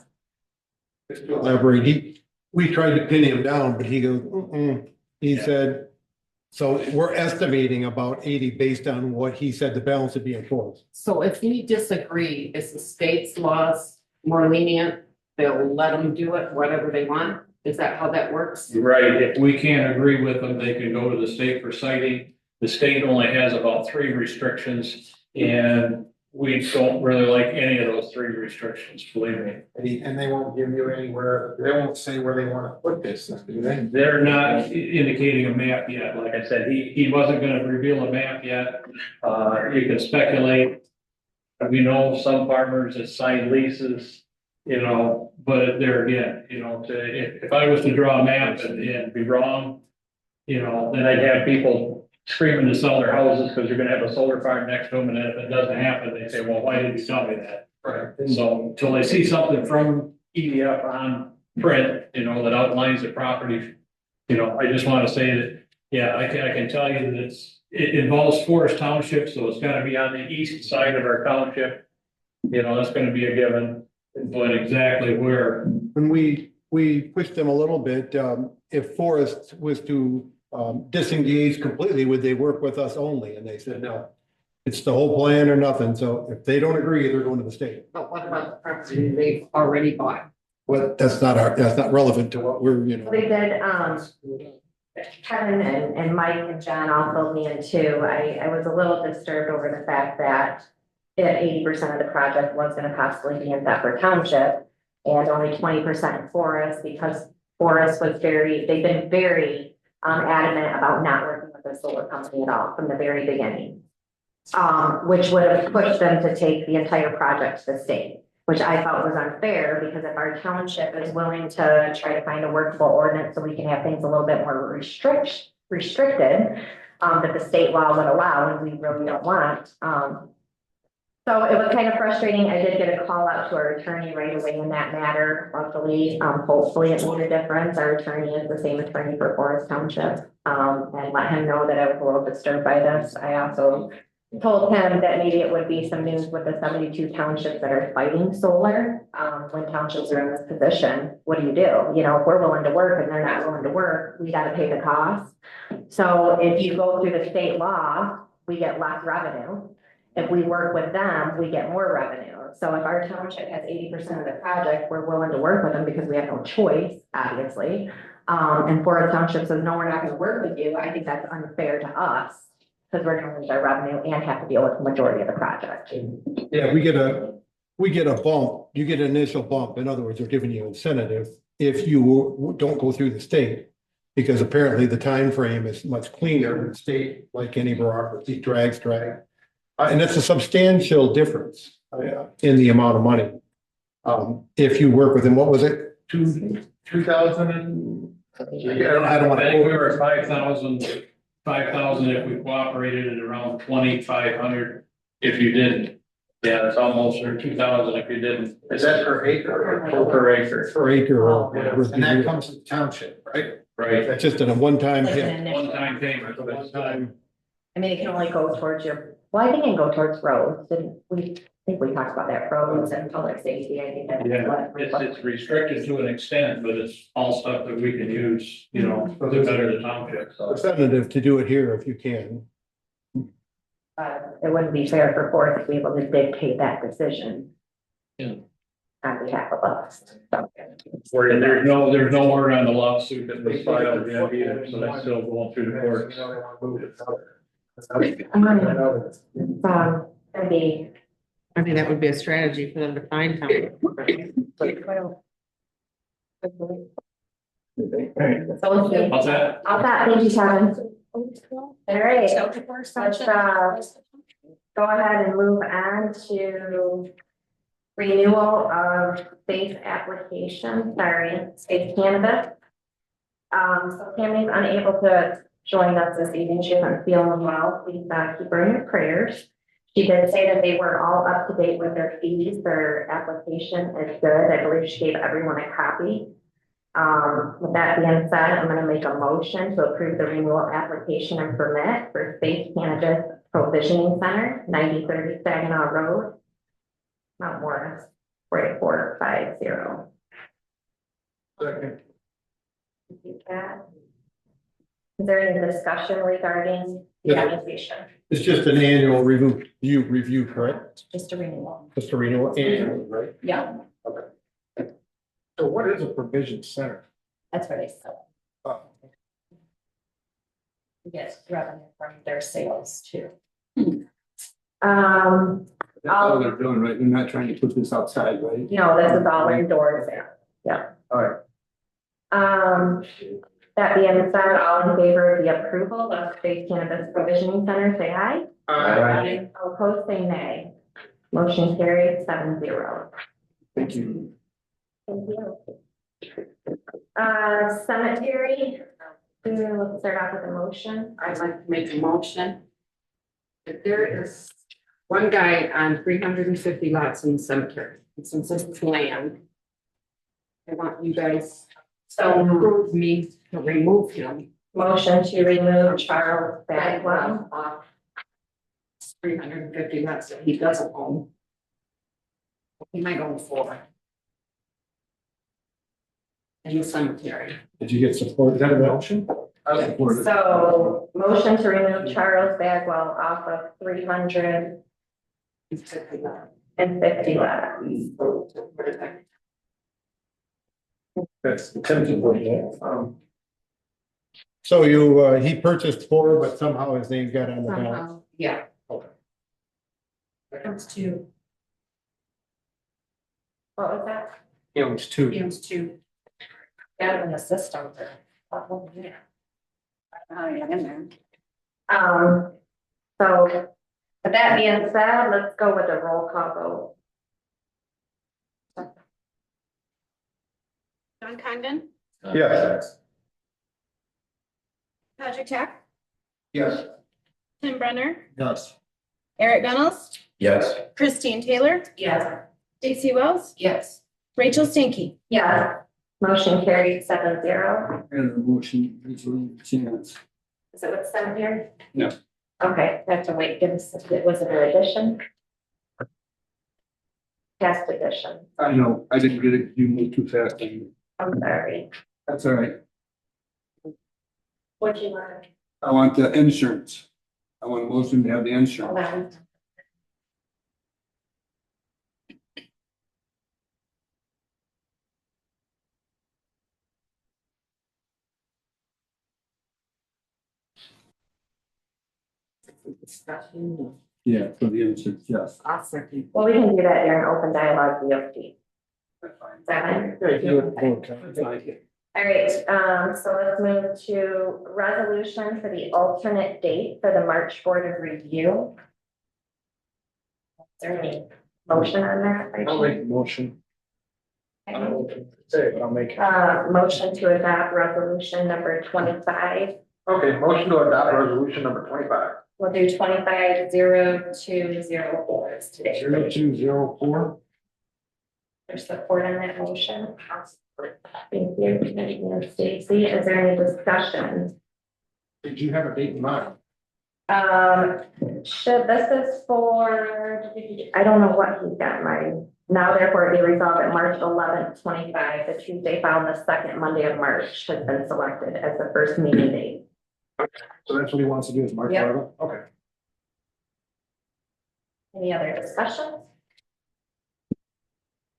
Just to elaborate, we tried to pin him down, but he goes, he said, so we're estimating about 80 based on what he said the balance would be enforced. So if we disagree, is the state's laws more lenient? They'll let them do it, whatever they want? Is that how that works? Right, if we can't agree with them, they can go to the state for citing. The state only has about 3 restrictions, and we don't really like any of those 3 restrictions, believe me. And they won't give you anywhere, they won't say where they want to put this, do they? They're not indicating a map yet. Like I said, he wasn't gonna reveal a map yet. You can speculate. We know some farmers that sign leases, you know, but there again, you know, if I was to draw a map and be wrong, you know, then I'd have people screaming to sell their houses because you're gonna have a solar farm next to them, and then if it doesn't happen, they say, well, why didn't you tell me that? Right. So until they see something from EDF on print, you know, that outlines the property, you know, I just want to say that, yeah, I can tell you that it involves Forest Township, so it's gotta be on the east side of our township. You know, that's gonna be a given, but exactly where. When we pushed them a little bit, if Forrest was to disengage completely, would they work with us only? And they said, no, it's the whole plan or nothing. So if they don't agree, they're going to the state. But what about the property they've already bought? Well, that's not relevant to what we're, you know. They did, Kevin and Mike and John all filled me in too. I was a little disturbed over the fact that 80% of the project was gonna possibly be in Thetford Township and only 20% in Forest, because Forest was they've been very adamant about not working with the solar company at all from the very beginning. Which would have pushed them to take the entire project to the state, which I felt was unfair, because if our township is willing to try to find a workable ordinance so we can have things a little bit more restricted, that the state law would allow, and we really don't want. So it was kind of frustrating. I did get a call out to our attorney right away in that matter. Luckily, hopefully it made a difference. Our attorney is the same attorney for Forest Township, and let him know that I was a little disturbed by this. I also told him that maybe it would be some news with the 72 townships that are fighting solar. When townships are in this position, what do? You know, if we're willing to work and they're not willing to work, we got to pay the cost. So if you go through the state law, we get less revenue. If we work with them, we get more revenue. So if our township has 80% of the project, we're willing to work with them because we have no choice, obviously. And Forest Township says, no, we're not going to work with you. I think that's unfair to us, because we're going to lose our revenue and have to deal with the majority of the project. Yeah, we get a bump, you get an initial bump. In other words, they're giving you incentive if you don't go through the state, because apparently the time frame is much cleaner in the state, like any bureaucracy, drag. And it's a substantial difference in the amount of money. If you work with them, what was it? 2,000 and I don't want I to. think we were at 5,000 if we cooperated, at around 2,500 if you didn't. Yeah, it's almost, or 2,000 if you didn't. Is that per acre? Per acre. Per acre or whatever. And that comes to the township, right? Right. That's just in a one-time Like hit. an initial. One-time payment. but it's One-time. I mean, it can only go towards well, I think it can go towards roads. Didn't we? I think we talked about that, roads and public safety. I think that's Yeah, what. it's restricted to an extent, but it's all stuff that we can use, you know, to better the township, so. Representative to do it here if you can. It wouldn't be fair for Forest to be able to dictate that decision. Yeah. On behalf of us. So. And there's no word on the lawsuit that was filed yet either, so that's still going through the courts. I mean, that would be a strategy for them to find time. How's that? All that, thank you, Kevin. All right, let's go ahead and move on to renewal of space application, space cannabis. So Tammy's unable to join us this evening. She isn't feeling well. Please keep her in your prayers. She did say that they were all up to date with their fees. Their application is good. I believe she gave everyone a copy. With that being said, I'm gonna make a motion to approve the renewal application and permit for State Cannabis Provisioning Center, 9030 Saginaw Road, Mount Morris, 48450. Second. Thank you, Kat. Is there any discussion regarding the Yeah. application? It's just an annual review, correct? Just a renewal. Just a renewal annual, right? Yeah, So what is a provision center? that's what I said. Get revenue from their sales too. That's all they're doing, right? They're not trying to put this outside, right? No, this is all indoors there. Yeah. All right. That being said, all in favor of the approval of State Cannabis Provisioning Center, say aye. Aye. All opposed, say nay. Motion carried 7-0. Thank you. Thank you. Cemetery, let's start off with a motion. I'd like to make a motion. If there is one guy on 350 lots in the cemetery, and since this is land, I want you guys to approve me to remove him. Motion to remove Charles Bagwell. Off 350 lots that he doesn't own. What am I going for? In the cemetery. Did you get support? Is that a motion? I support it. So, motion to remove Charles Bagwell off of 350 lots. That's the tempting. So he purchased 4, but somehow his name got on the ballot. Somehow, yeah. Comes to, What was that? It was 2. Hymns too. Got in the system. Oh, yeah, in there. So, with that being said, let's go with the roll call vote. John Condon, Yes. Patrick Tech, Yes. Tim Brenner, Yes. Eric Gunnels, Yes. Christine Taylor, Yes. Stacy Wells, Yes. Rachel Stinky. Yes. Motion carried 7-0. And the motion is chance. Is it with cemetery? No. Okay, I have to wait, give us, was it an addition? Past addition, I know, I didn't get it, you moved too fast. I'm sorry. That's all right. What'd you want? I want the insurance. I want a motion to have the Hold insurance. on. Discussion. Yeah, for the insurance, yes. I'll second. Well, we can do that during open dialogue, VOT. That's fine. Is that fine? That's fine. All right, so let's move to resolution for the alternate date for the March Board of Review. Is there any motion on that? I'll make a motion. I'll make. Motion to adopt resolution number 25. Okay, motion to adopt resolution number 25. We'll do 25-0204 today. 0204. There's support on that motion. Thank you, Commissioner Stacy. Is there any discussion? Did you have a date in mind? This is for, I don't know what he's got in mind. Now therefore be resolved that March 11th, 25, the Tuesday following the second Monday of March has been selected as the first meeting date. So that's what he wants to do is March Yep. 11th? Okay. Any other discussions?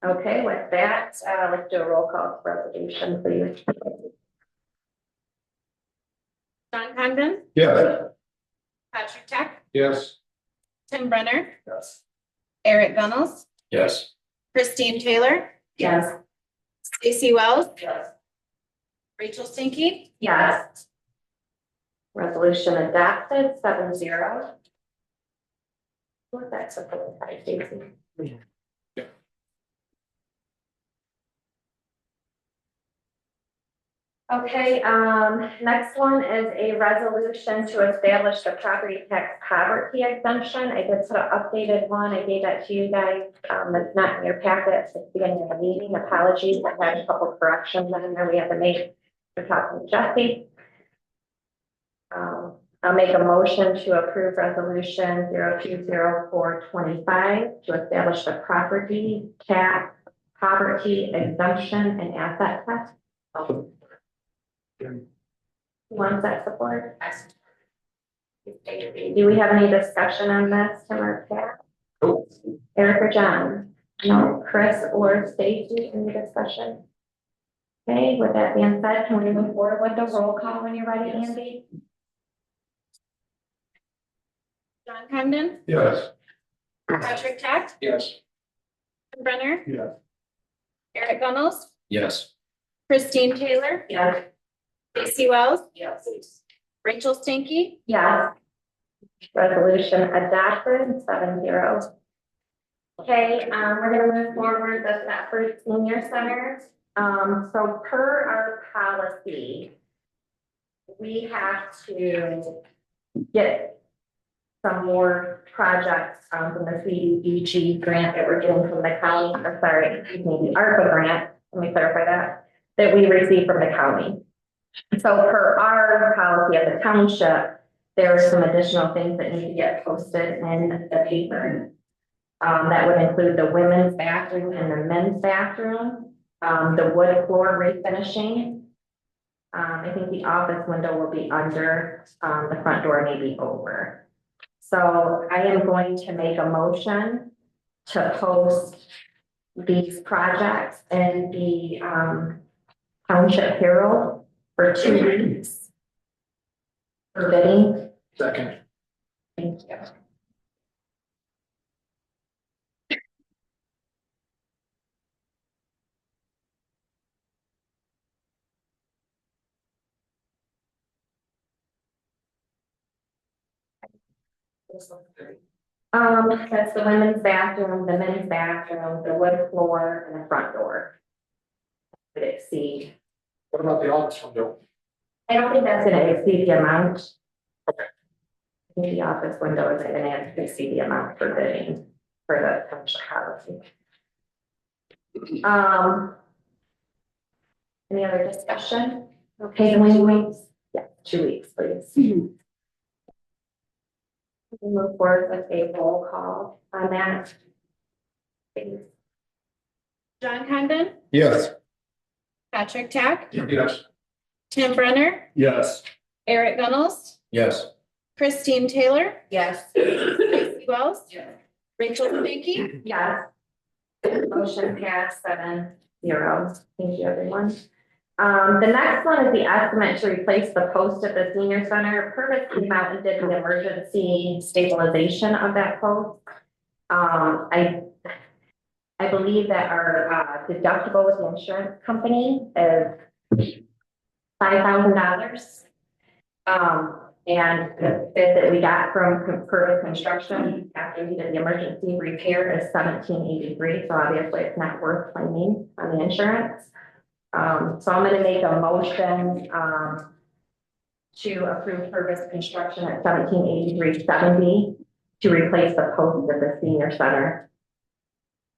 Okay, with that, let's do a roll call resolution, please. John Condon, Yes. Patrick Tech, Yes. Tim Brenner, Yes. Eric Gunnels, Yes. Christine Taylor, Yes. Stacy Wells, Yes. Rachel Stinky. Yes. Resolution adopted 7-0. What that's supposed to be, Stacy? Yeah. Okay, next one is a resolution to establish the property tax poverty exemption. I did put an updated one. I gave that to you guys. It's not in your packet at the beginning of the meeting. Apologies. I had a couple corrections in there we had to make. We're talking to Jesse. I'll make a motion to approve resolution 020425 to establish the property tax poverty exemption and asset tax. Who wants that support? Do we have any discussion on this, Tim or Pat? Eric or John? No, Chris or Stacy, any discussion? Okay, with that being said, can we move forward with the roll call when you're ready, Andy? John Condon, Yes. Patrick Tech, Yes. Tim Brenner, Yes. Eric Gunnels, Yes. Christine Taylor, Yes. Stacy Wells, Yes. Rachel Stinky, Yes. Resolution adopted 7-0. Okay, we're gonna move forward with that for senior centers. So per our policy, we have to get some more projects from the CDBG grant that we're getting from the county, or sorry, excuse me, the ARPA grant, let me clarify that we received from the county. So per our policy of the township, there are some additional things that need to get posted in the paper. That would include the women's bathroom and the men's bathroom, the wood floor refinishing. I think the office window will be under, the front door may be over. So I am going to make a motion to post these projects in the, Township Herald for 2 weeks. For bidding. Second. Thank you. That's the women's bathroom, the men's bathroom, the wood floor, and the front door. Would exceed. What about the office window? I don't think that's gonna exceed the amount. Okay. I think the office window isn't gonna exceed the amount for bidding for the township policy. Any other discussion? Okay, 20 weeks? Yeah, 2 weeks, please. We move forward with a roll call on that. Please. John Condon, Yes. Patrick Tech, Yes. Tim Brenner, Yes. Eric Gunnels, Yes. Christine Taylor, Yes. Stacy Wells, Rachel Stinky, Yes. Motion passed 7-0. Thank you, everyone. The next one is the estimate to replace the post at the senior center. Purvis came out and did the emergency stabilization of that post. I believe that our deductible with the insurance company is $5,000. And the bid that we got from Purvis Construction after we did the emergency repair is $1,783. So obviously it's not worth claiming on the insurance. So I'm gonna make a motion, to approve Purvis Construction at $1,783.70 to replace the post at the senior center.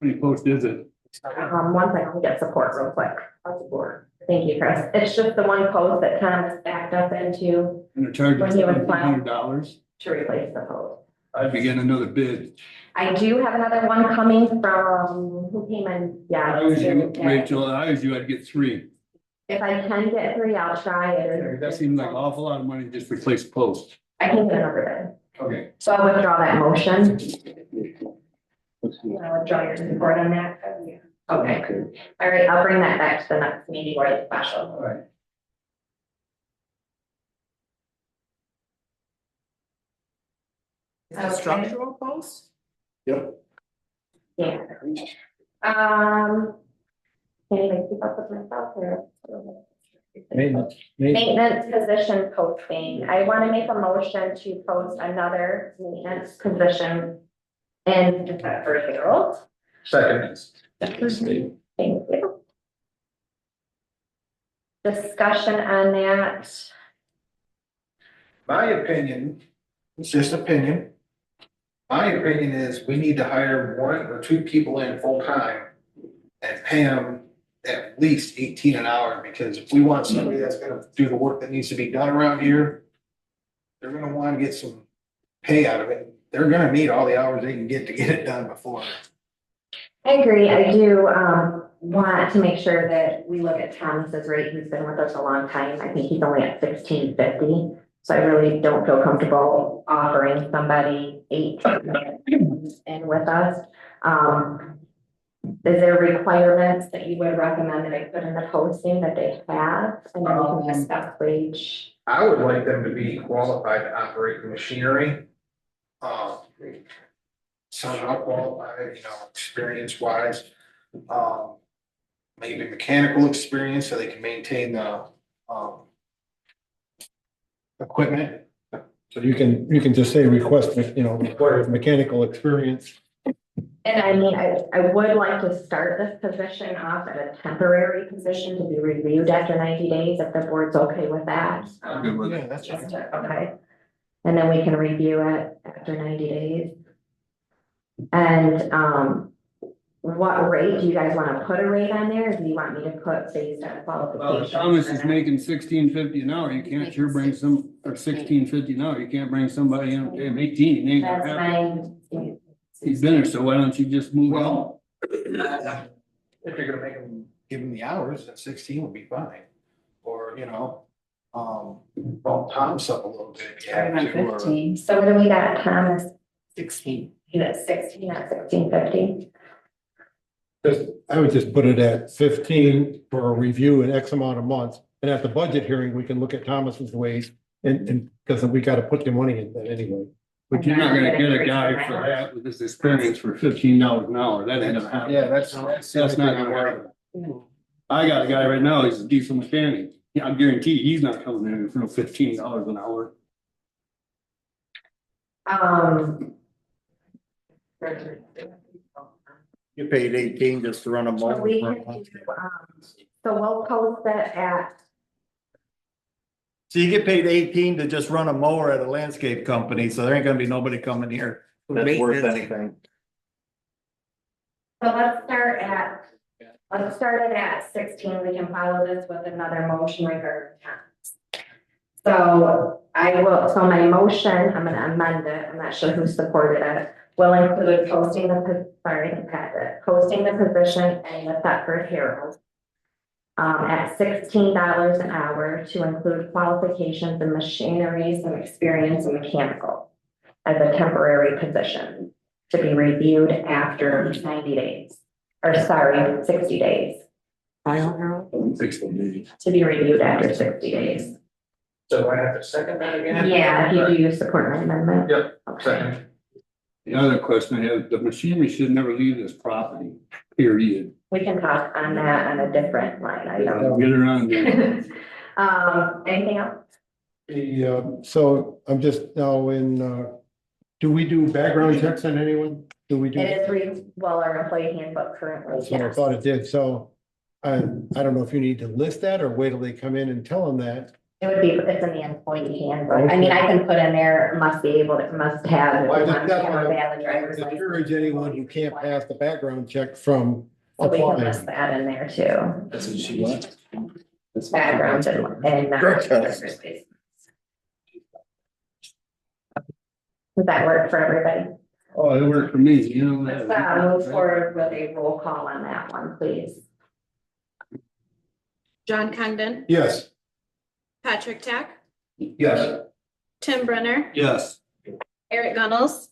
How many posts is it? One second, I'll get support real quick. I'll support. Thank you, Chris. It's just the one post that Tom is backed up into And they're charging When you was $1,700. to replace the post. I'd be getting another bid. I do have another one coming from, who came in? Yeah. I was you, Rachel, I was you, I'd get 3. If I can get 3, I'll try it. That seems like an awful lot of money to just replace posts. I can get another Okay. bid. So I'll withdraw that motion. I'll withdraw your support on that. Okay. All right, I'll bring that back to the next meeting or the special. All right. Is it a structural post? Yep. Yeah. Can't even keep up with myself here. Maintenance position posting. I want to make a motion to post another maintenance position in the Thetford Herald. Second. Thank you. discussion on that? My opinion, it's just opinion. My opinion is we need to hire 1 or 2 people in full-time and pay them at least 18 an hour, because if we want somebody that's gonna do the work that needs to be done around here, they're gonna wanna get some pay out of it. They're gonna need all the hours they can get to get it done before. I agree. I do, want to make sure that we look at Thomas's rate. He's been with us a long time. I think he's only at 16.50. So I really don't feel comfortable offering somebody 18 and with us. Is there requirements that you would recommend that I put in the posting that they have? And then we can discuss wage. I would like them to be qualified to operate the machinery. Somehow qualified, experience wise. Maybe mechanical experience so they can maintain the, equipment. So you can just say request, requires mechanical experience. And I mean, I would like to start this position off at a temporary position to be reviewed after 90 days, if the board's okay with that. Yeah, that's Just okay. And then we can review it after 90 days. And, what rate, do you guys want to put a rate on there, or do you want me to put based on qualifications? Thomas is making $16.50 an hour, you can't sure bring some, or $16.50 an hour, you can't bring somebody in, pay him 18, he ain't That's gonna have it. fine. He's been there, so why don't you just move on? if you're gonna make them, give them the hours, then 16 would be fine. Or, bump Tom's up a little bit if you have to, or. 15. So what do we got, Thomas? 16. He's at 16, not 16.50. I would just put it at 15 for a review in X amount of months. And at the budget hearing, we can look at Thomas's wage and because we got to put the money in that anyway. But you're not gonna get a guy for that with this experience for $15 an hour, that ain't gonna happen. Yeah, that's That's not gonna happen. I got a guy right now, he's a diesel mechanic, I guarantee he's not coming in for $15 an hour. You paid 18 just to run a So mower. we for a can month. do, so we'll post it at, So you get paid 18 to just run a mower at a landscape company, so there ain't gonna be nobody coming here that's worth anything. so let's start it at 16. We can follow this with another motion regarding tax. So so my motion, I'm gonna amend it, I'm not sure who supported it, will include posting posting the position in the Thetford Herald at $16 an hour to include qualifications in machinery, some experience in mechanical as a temporary position to be reviewed after 90 days, or sorry, 60 days. To be reviewed after 60 days. So I have to second that again? Yeah, if you do support my amendment. Yep, Okay. second. The other question I have, the machinery should never leave this property, period. We can talk on that on a different line item. Get around there. Anything else? So I'm just now do we do background checks on anyone? Do we do? It is our employee handbook currently. That's what I thought it did. So I don't know if you need to list that or wait till they come in and tell them that. It would be, it's in the employee handbook. I mean, I can put in there, must have. Well, I just don't wanna Valid driver's license. encourage anyone who can't pass the background check from So we can applying. list that in there too. That's what she wants. Background and. Drug test. driver's license. Does that work for everybody? Oh, it worked for me, Let's move forward with a roll call on that one, please. John Condon, Yes. Patrick Tack, Yes. Tim Brenner, Yes. Eric Gunnels,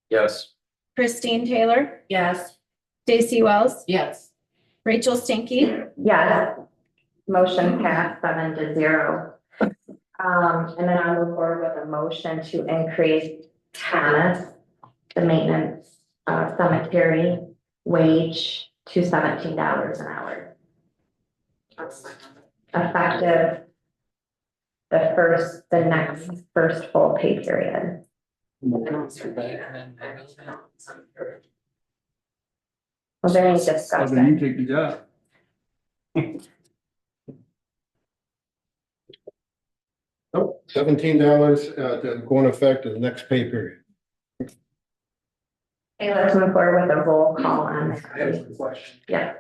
Yes. Christine Taylor, Yes. Stacy Wells, Yes. Rachel Stinky, Yes. Motion passed 7-0. And then I'll move forward with a motion to increase Thomas, the maintenance cemetery wage to $17 an hour. Effective the next first full pay period. Was there any So then you discussion? take the job. Nope, $17 going effect in the next pay period. Okay, let's move forward with a roll call on I have this. a question. Yeah.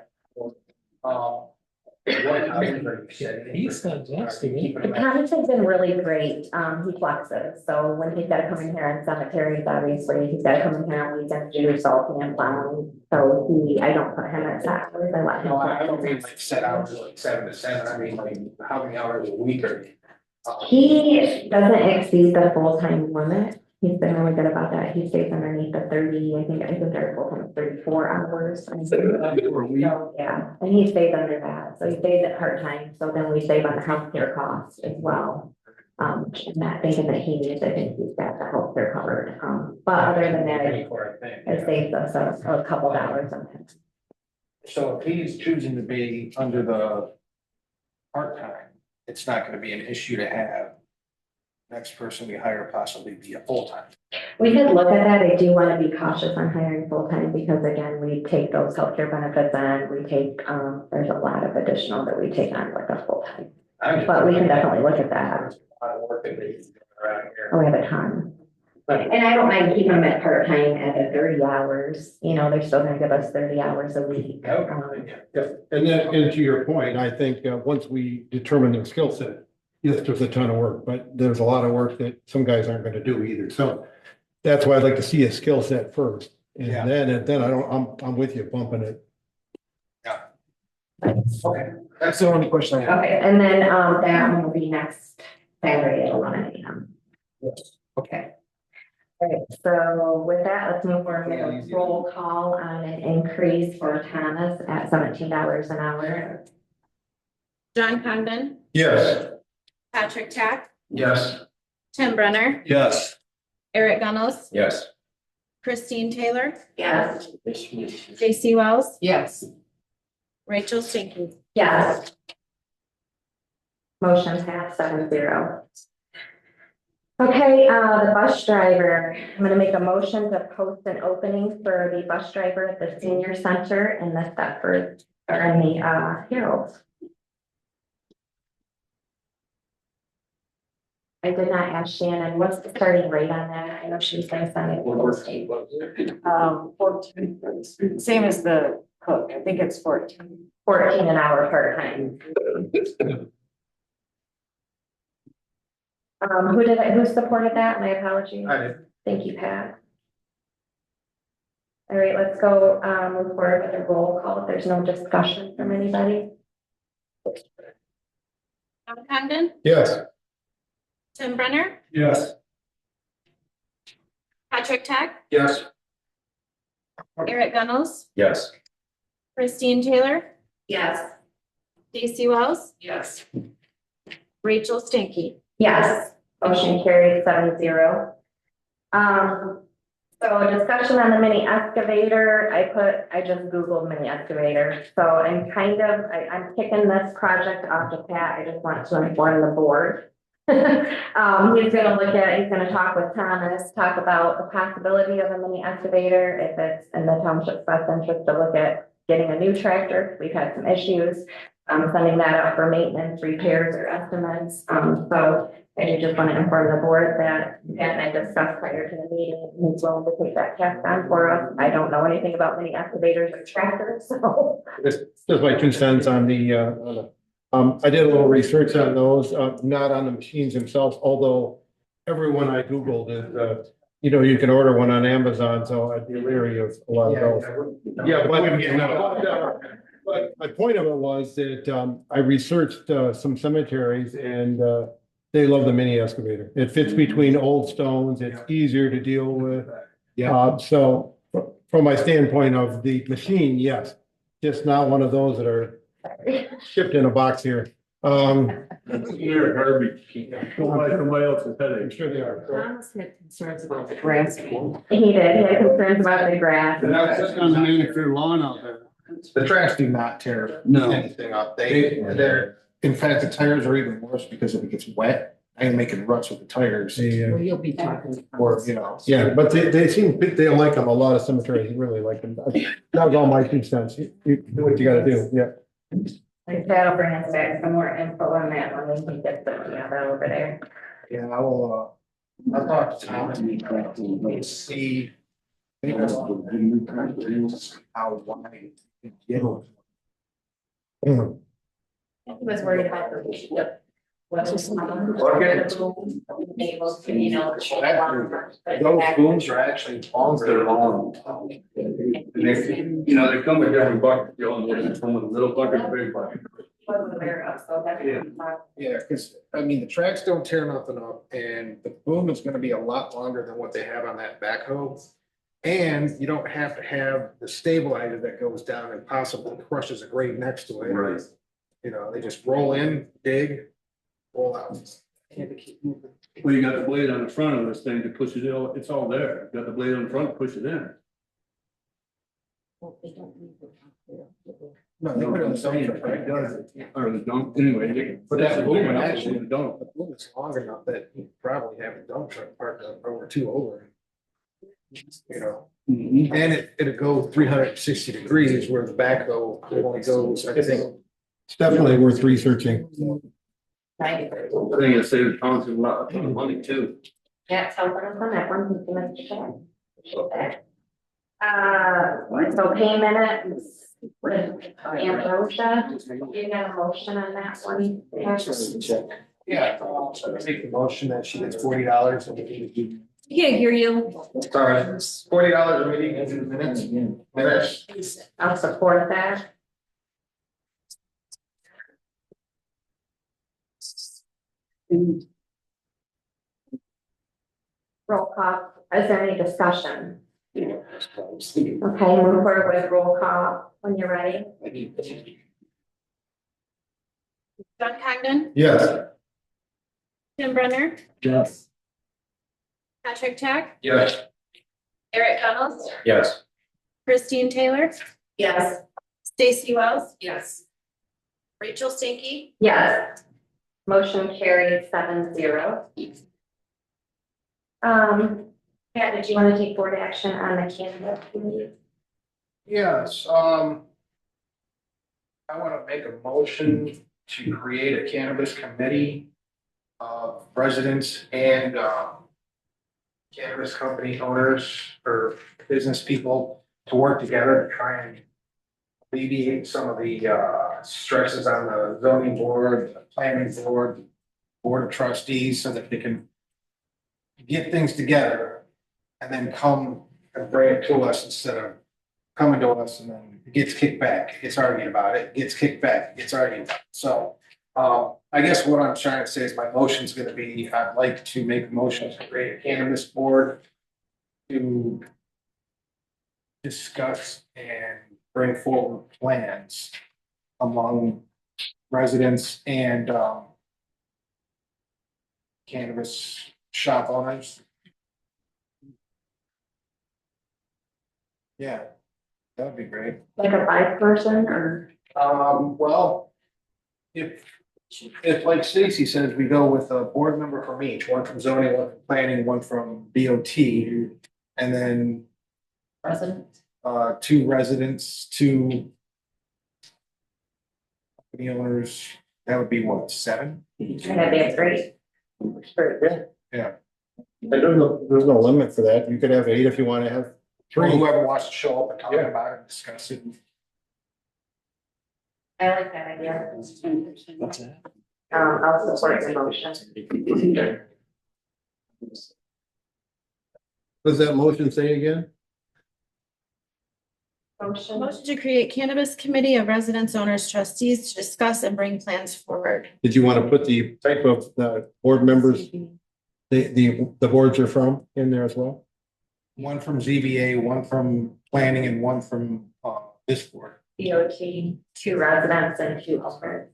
He's suggesting. The comments have been really great. He flexes, so when he's gotta come in here on cemeteries, obviously, he's gotta come in here on weekends, do salting and plowing. So I don't put him at set hours, I let him. No, I don't flex. mean like set hours, like 7 to 7, I mean like how many hours a week are you? He doesn't exceed the full-time limit. He's been really good about that. He stays underneath the 30, I think our full-time is 34 hours. So, yeah, and he stays under that. So he stays at part-time. So then we save on the healthcare costs as well. And that thinking that he needs, I think he's got the healthcare covered. But other than that, it saves us a couple dollars sometimes. So if he's choosing to be under the part-time, it's not gonna be an issue to have next person we hire possibly be a full-time. We could look at that. I do want to be cautious on hiring full-time because again, we take those healthcare benefits and we take, there's a lot of additional that we take on like a full-time. But we can definitely look at that. Oh, we have a ton. And I don't mind keeping them at part-time at the 30 hours, you know, they're still gonna give us 30 hours a week. Yeah, and then, and to your point, I think, once we determine their skill set, yes, there's a ton of work, but there's a lot of work that some guys aren't gonna do either, so that's why I'd like to see a skill set first, Yeah. and then I'm with you bumping it. Okay, that's the only question I have. Okay, and then, that one will be next Saturday at 11 a.m. Okay. All right, so with that, let's move forward with a roll call on an increase for Thomas at $17 an hour. John Condon, Yes. Patrick Tack, Yes. Tim Brenner, Yes. Eric Gunnels, Yes. Christine Taylor, Yes. JC Wells, Yes. Rachel Stinky. Yes. Motion passed 7-0. Okay, the bus driver, I'm gonna make a motion to post an opening for the bus driver at the senior center in the Thetford, or in the, Herald. I did not ask Shannon, what's the starting rate on that? I know she was gonna send it. 14, same as the cook, I think it's 14. 14 an hour part-time. Who supported that? My apologies. I did. Thank you, Pat. All right, let's go, move forward with a roll call if there's no discussion from anybody. John Condon, Yes. Tim Brenner, Yes. Patrick Tack, Yes. Eric Gunnels, Yes. Christine Taylor, Yes. JC Wells, Yes. Rachel Stinky. Yes, motion carried 7-0. So a discussion on the mini excavator, I just Googled mini excavator. So I'm I'm kicking this project off to Pat. I just want to inform the board. He's gonna talk with Thomas, talk about the possibility of a mini excavator, if it's in the township's best interest to look at getting a new tractor. We've had some issues. Sending that out for maintenance, repairs, or estimates. So I just want to inform the board that Pat and I discussed prior to the meeting, he's willing to take that task on for us. I don't know anything about mini excavators or tractors, so. Just my 2 cents on I did a little research on those, not on the machines themselves, although everyone I Googled is, you can order one on Amazon, so I'd be leery of a lot of those. Yeah, but my point of it was that, I researched, some cemeteries and, they love the mini excavator. It fits between old stones, it's easier to deal with. So from my standpoint of the machine, yes, just not one of those that are shipped in a box here. You're garbage. Somebody else's headache. I'm sure they are. Thomas had concerns about the grass. He had concerns about the grass. And that's just on the manicure lawn out there. The trash do not tear anything up. They're, in fact, the tires are even worse because if it gets wet, I am making ruts with the tires. Well, you'll be talking. Or, Yeah, but they like them. A lot of cemeteries really like them. That was all my 2 cents. You do what you gotta do, yeah. Like that'll bring us back some more info on that when we can get the, over there. Yeah, I will, I'll talk to Tom and see. How wide. Mm. He was worried about the. What's his name? Able to, Those booms are actually longer. They're long. And they, you know, they come with different buckets, you know, they come with a little bucket, big bucket. Wasn't aware of, so that's. Yeah, because, I mean, the tracks don't tear nothing up, and the boom is gonna be a lot longer than what they have on that backhoe. And you don't have to have the stabilizer that goes down and possibly crushes a grade next to it. Right. You know, they just roll in, dig, roll out. Well, you got the blade on the front of this thing to push it, it's all there. You got the blade on the front, push it in. No, they put it on the dump truck, right? Or the dump, anyway. But that boom would actually, actually, the dump. the boom is long enough that you probably have a dump truck parked over two over. You know, and it'd go 360 degrees where the backhoe only goes, I think. It's definitely worth researching. I think it saves the township a lot of money too. Yeah, so we're on that one, he's gonna check. So pay minutes with Ambrosia, you got a motion on that one? Yeah, so I make the motion that she gets $40 and we need to do. Can't hear you. Sorry, $40 a meeting into the minutes. I'll support that. Roll call, is there any discussion? Okay, move forward with roll call when you're ready. John Congdon, Yes. Tim Brenner, Yes. Patrick Tech, Yes. Eric Gunnels, Yes. Christine Taylor, Yes. Stacy Wells, Yes. Rachel Stinky, Yes. Motion carried 7-0. Pat, did you want to take board action on the candidate committee? Yes, I want to make a motion to create a cannabis committee of residents and cannabis company owners or business people to work together to try and alleviate some of the stresses on the zoning board, the planning board, board of trustees, so that they can get things together and then come and bring it to us instead of coming to us and then it gets kicked back, it gets argued about it, gets kicked back, it gets argued about. So I guess what I'm trying to say is my motion's gonna be, I'd like to make a motion to create a cannabis board to discuss and bring forward plans among residents and cannabis shop owners. Yeah, that would be great. Like a vice person or? Well, if like Stacy says, we go with a board member from each, one from zoning, one from planning, one from BOT, and then President. 2 residents, 2 company owners, that would be what, 7? That'd be great. Yeah. There's no limit for that. You could have 8 if you want to have Or 3. whoever wants to show up and talk about it and discuss it. I like that idea. I'll support the motion. What does that motion say again? Motion. motion to create cannabis committee of residents, owners, trustees to discuss and bring plans forward. Did you want to put the type of the board members, the boards are from in there as well? One from ZBA, one from planning, and one from this board. BOT, 2 residents and 2 owners.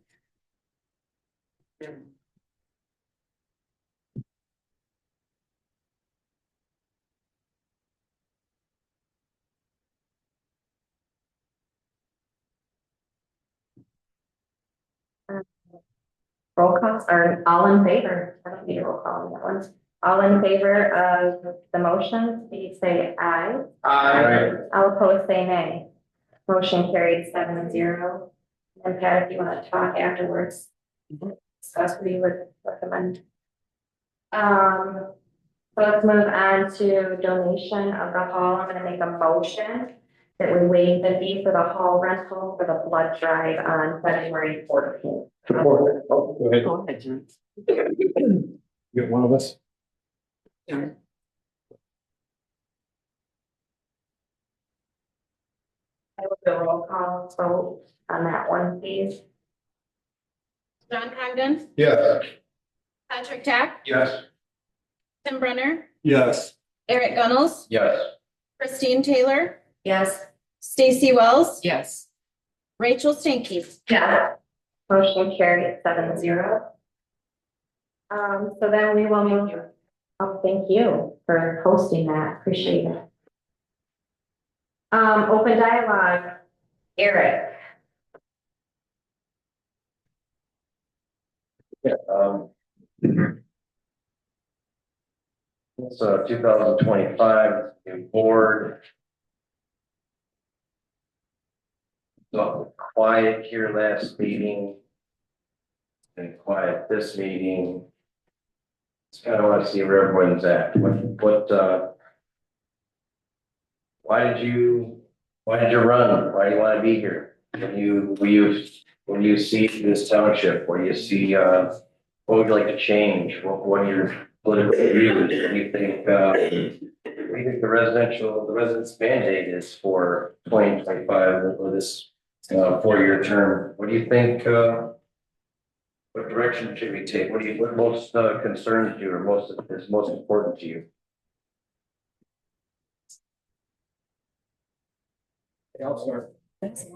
Roll call, or all in favor? I don't need a roll call on that one. All in favor of the motion, please say aye. All opposed, say nay. Motion carried 7-0. And Pat, if you want to talk afterwards, discuss what you would recommend. So let's move on to donation of the hall. I'm gonna make a motion that we waive the fee for the hall rental for the blood drive on February 14th. Support. Oh, go ahead. Go ahead, John. Get one of us. John. I will do a roll call vote on that one, please. John Congdon, Yes. Patrick Tack, Yes. Tim Brenner, Yes. Eric Gunnels, Yes. Christine Taylor, Yes. Stacy Wells, Yes. Rachel Stankey. Yeah. Motion carried 7-0. So then we will move. Oh, thank you for hosting that. Appreciate it. Open dialogue. Eric. Yeah, it's 2025, new board. So quiet here last meeting. And quiet this meeting. Just kind of want to see where everyone's at. Why did you run? Why do you want to be here? When you see this township, what do you see, what would you like to change? What are your political views? What do you think, the residents mandate is for 2025 or this 4-year term? What do you think, what direction should we take? What most concerns you or is most important to you? I'll start. That's a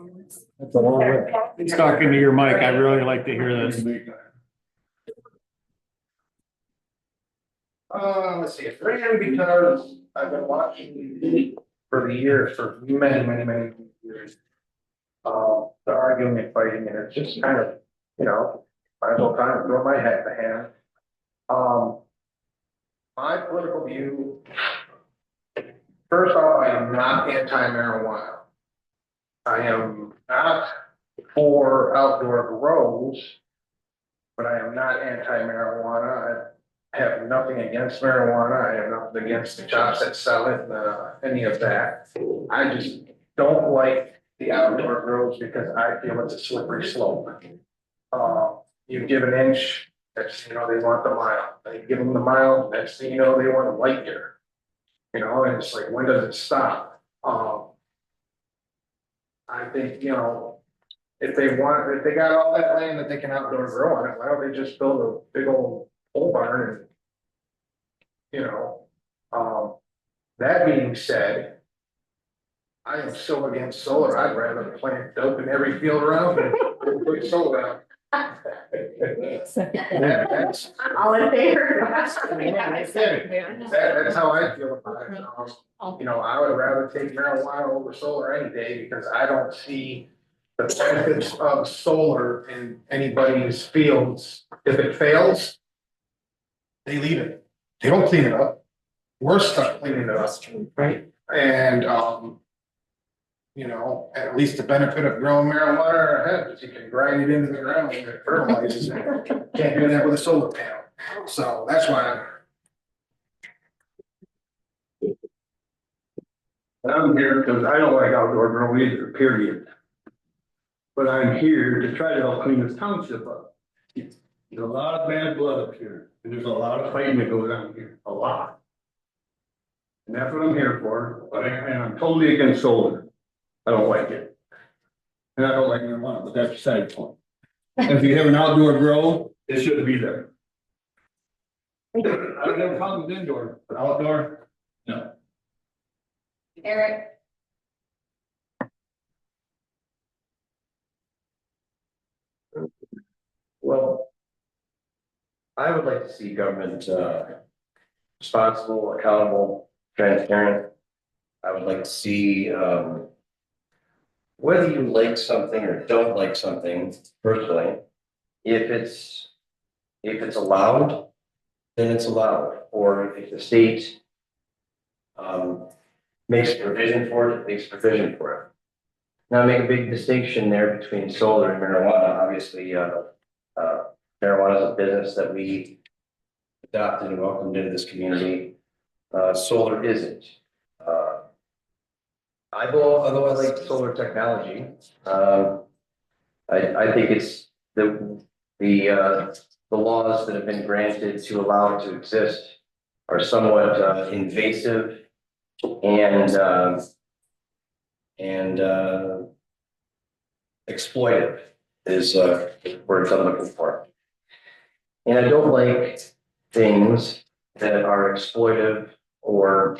long way. It's talking to your mic. I really like to hear this. Let's see, mainly because I've been watching for years, for many years. The arguing and fighting, and it's just kind of, might as well kind of throw my hat in the hand. My political view, first off, I am not anti-marijuana. I am not for outdoor grows, but I am not anti-marijuana. I have nothing against marijuana. I have nothing against the shops that sell it, any of that. I just don't like the outdoor grows because I feel it's a slippery slope. You give an inch, next thing you know, they want the mile. They give them the mile, next thing you know, they want a light year. And it's like, when does it stop? I think, if they got all that land that they can outdoor grow on it, why don't they just build a big old pole barn and, that being said, I am so against solar. I'd rather plant dope in every field around me than put solar out. That's All in favor? that's how I feel about it. I would rather take marijuana over solar any day because I don't see the benefits of solar in anybody's fields. If it fails, they leave it. They don't clean it up. We're stuck cleaning it up. Right. And, at least the benefit of growing marijuana ahead is you can grind it into the ground and it fertilizes it. Can't do that with a solar panel. So that's why I'm here because I don't like outdoor grow either, period. But I'm here to try to help clean this township up. There's a lot of bad blood up here, and there's a lot of fighting that goes on here, a lot. And that's what I'm here for, and I'm totally against solar. I don't like it. And I don't like marijuana, but that's beside the point. If you have an outdoor grow, it shouldn't be there. I don't have a problem with indoor, but outdoor, no. Eric. Well, I would like to see government responsible, accountable, transparent. I would like to see whether you like something or don't like something personally, if it's allowed, then it's allowed. Or if the state makes provision for it, it makes provision for it. Now, I make a big distinction there between solar and marijuana. Obviously, marijuana is a business that we adopted and welcomed into this community. Solar isn't. Although I like solar technology, I think it's the laws that have been granted to allow it to exist are somewhat invasive and exploitive is words I'm looking for. And I don't like things that are exploitive or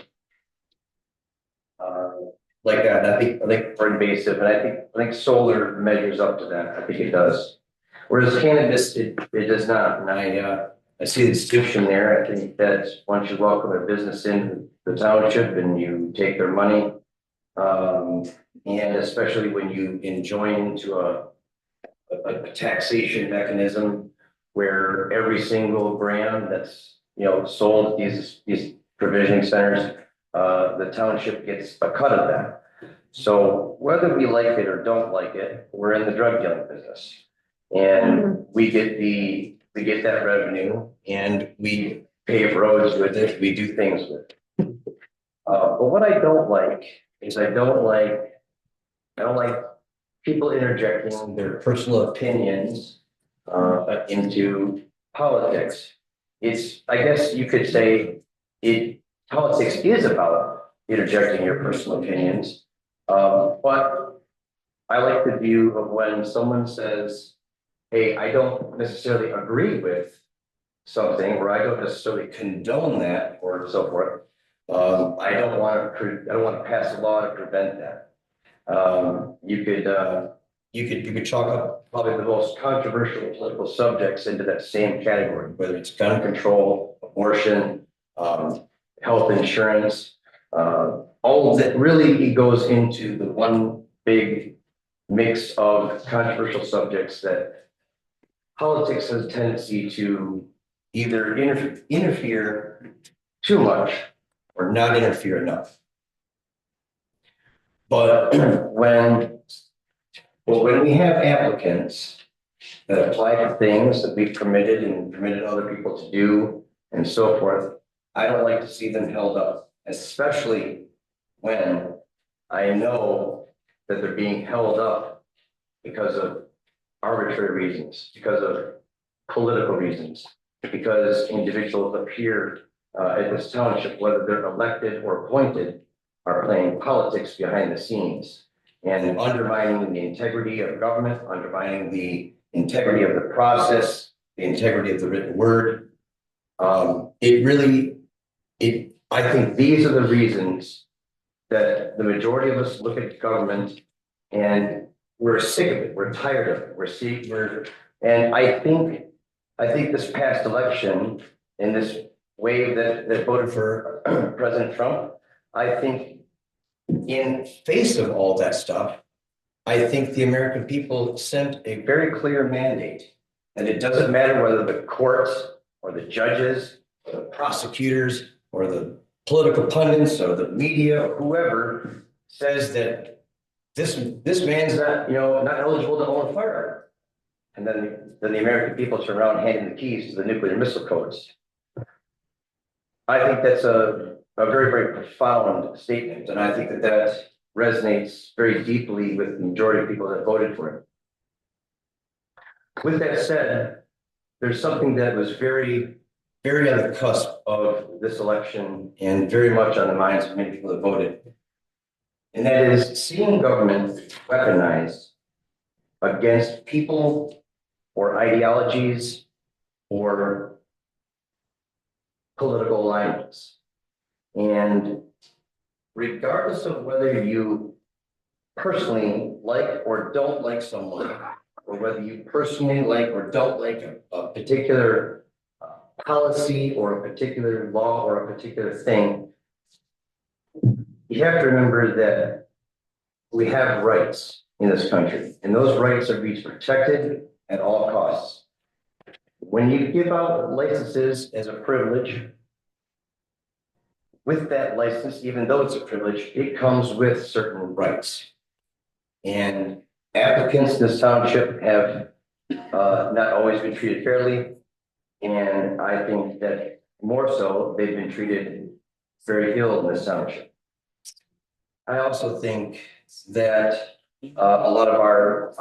like that. I think for invasive, and I think solar measures up to that. I think it does. Whereas cannabis, it does not. And I see the distinction there. I think that once you welcome a business in the township and you take their money, and especially when you join into a taxation mechanism where every single gram that's sold at these provisioning centers, the township gets a cut of that. So whether we like it or don't like it, we're in the drug dealing business, and we get that revenue, and we pave roads with it. We do things with it. But what I don't like is I don't like people interjecting their personal opinions into politics. I guess you could say politics is about interjecting your personal opinions. But I like the view of when someone says, hey, I don't necessarily agree with something, or I don't necessarily condone that, or so forth. I don't want to pass a law to prevent that. You could chalk up probably the most controversial political subjects into that same category, whether it's gun control, abortion, health insurance, all of that really goes into the one big mix of controversial subjects that politics has a tendency to either interfere too much or not interfere enough. But when we have applicants that apply for things that we've permitted and permitted other people to do and so forth, I don't like to see them held up, especially when I know that they're being held up because of arbitrary reasons, because of political reasons, because individuals appear at this township, whether they're elected or appointed, are playing politics behind the scenes and undermining the integrity of government, undermining the integrity of the process, the integrity of the written word. I think these are the reasons that the majority of us look at government and we're sick of it. We're tired of it. And I think this past election and this wave that voted for President Trump, I think in face of all that stuff, I think the American people sent a very clear mandate that it doesn't matter whether the courts or the judges or the prosecutors or the political pundits or the media or whoever says that this man's not eligible to own a firearm. And then the American people turn around handing the keys to the nuclear missile codes. I think that's a very, very profound statement. And I think that resonates very deeply with the majority of people that voted for it. With that said, there's something that was very, very on the cusp of this election and very much on the minds of many people that voted. And that is seeing government weaponized against people or ideologies or political alignments. And regardless of whether you personally like or don't like someone, or whether you personally like or don't like a particular policy or a particular law or a particular thing, you have to remember that we have rights in this country, and those rights are to be protected at all costs. When you give out licenses as a privilege, with that license, even though it's a privilege, it comes with certain rights. And applicants in this township have not always been treated fairly. And I think that more so, they've been treated very ill in this township. I also think that a lot of our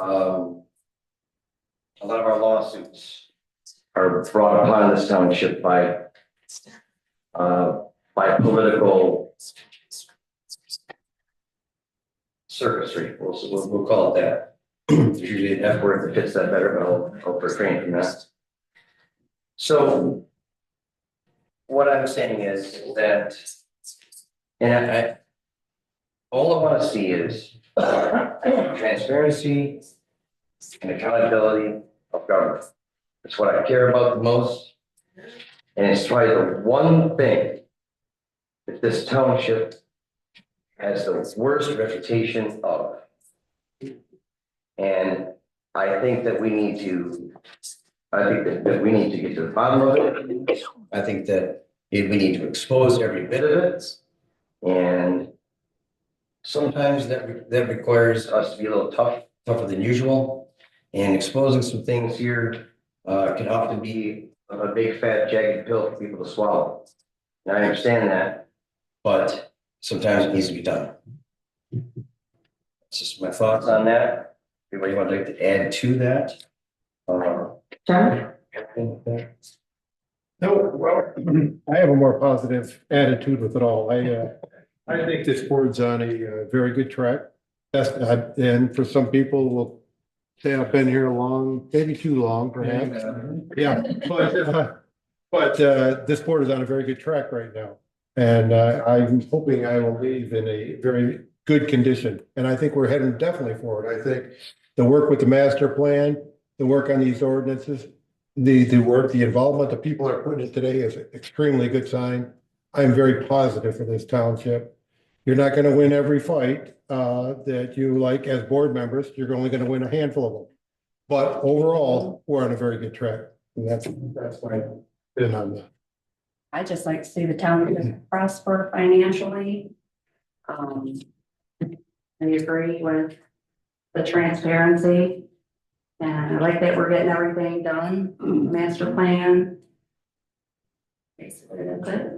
lawsuits are brought upon this township by political circusry. We'll call it that. There's usually an F word that fits that better, but I'll refrain from that. So what I'm saying is that, and all I want to see is transparency and accountability of government. That's what I care about the most. And it's probably the one thing that this township has the worst reputation of. And I think that we need to, that we need to get to the bottom of it. I think that we need to expose every bit of it. And sometimes that requires us to be a little tougher than usual. And exposing some things here can often be a big fat jagged pill for people to swallow. And I understand that, but sometimes it needs to be done. That's just my thoughts on that. Anybody would like to add to that? John? No, well, I have a more positive attitude with it all. I think this board's on a very good track. And for some people will say I've been here long, maybe too long, perhaps. Yeah, but this board is on a very good track right now. And I'm hoping I will leave in a very good condition. And I think we're heading definitely forward. I think the work with the master plan, the work on these ordinances, the involvement that people are putting in today is an extremely good sign. I'm very positive for this township. You're not going to win every fight that you like as board members. You're only going to win a handful of them. But overall, we're on a very good track. And that's my spin on that. I just like to see the town prosper financially. I agree with the transparency. And I like that we're getting everything done, master plan. Basically, that's it.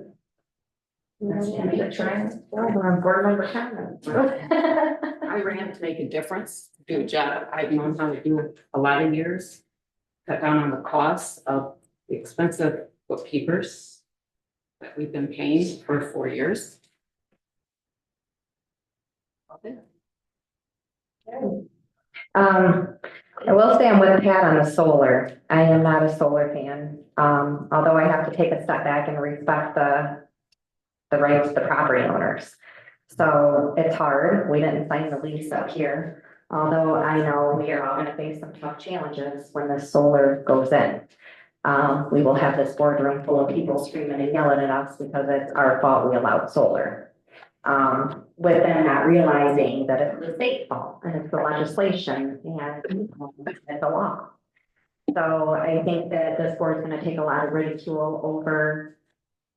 That's the end of the trial. Board member comments. I ran to make a difference, do a job I've known how to do a lot of years. Cut down on the costs of the expensive bookkeepers that we've been paying for 4 years. I will say I'm with Pat on the solar. I am not a solar fan. Although I have to take a step back and respect the rights of the property owners. So it's hard. We didn't sign the lease up here. Although I know we are all going to face some tough challenges when the solar goes in. We will have this boardroom full of people screaming and yelling at us because it's our fault we allowed solar. With them not realizing that it's the state's fault and it's the legislation and it's a law. So I think that this board's going to take a lot of ridicule over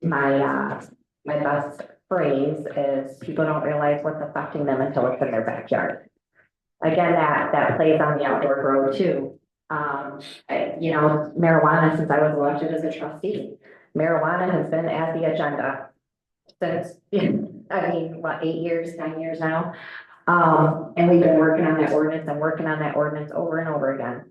my best phrase is people don't realize what's affecting them until it's in their backyard. Again, that plays on the outdoor grow too. Marijuana, since I was elected as a trustee, marijuana has been at the agenda since, 8 years, 9 years now. And we've been working on that ordinance and working on that ordinance over and over again.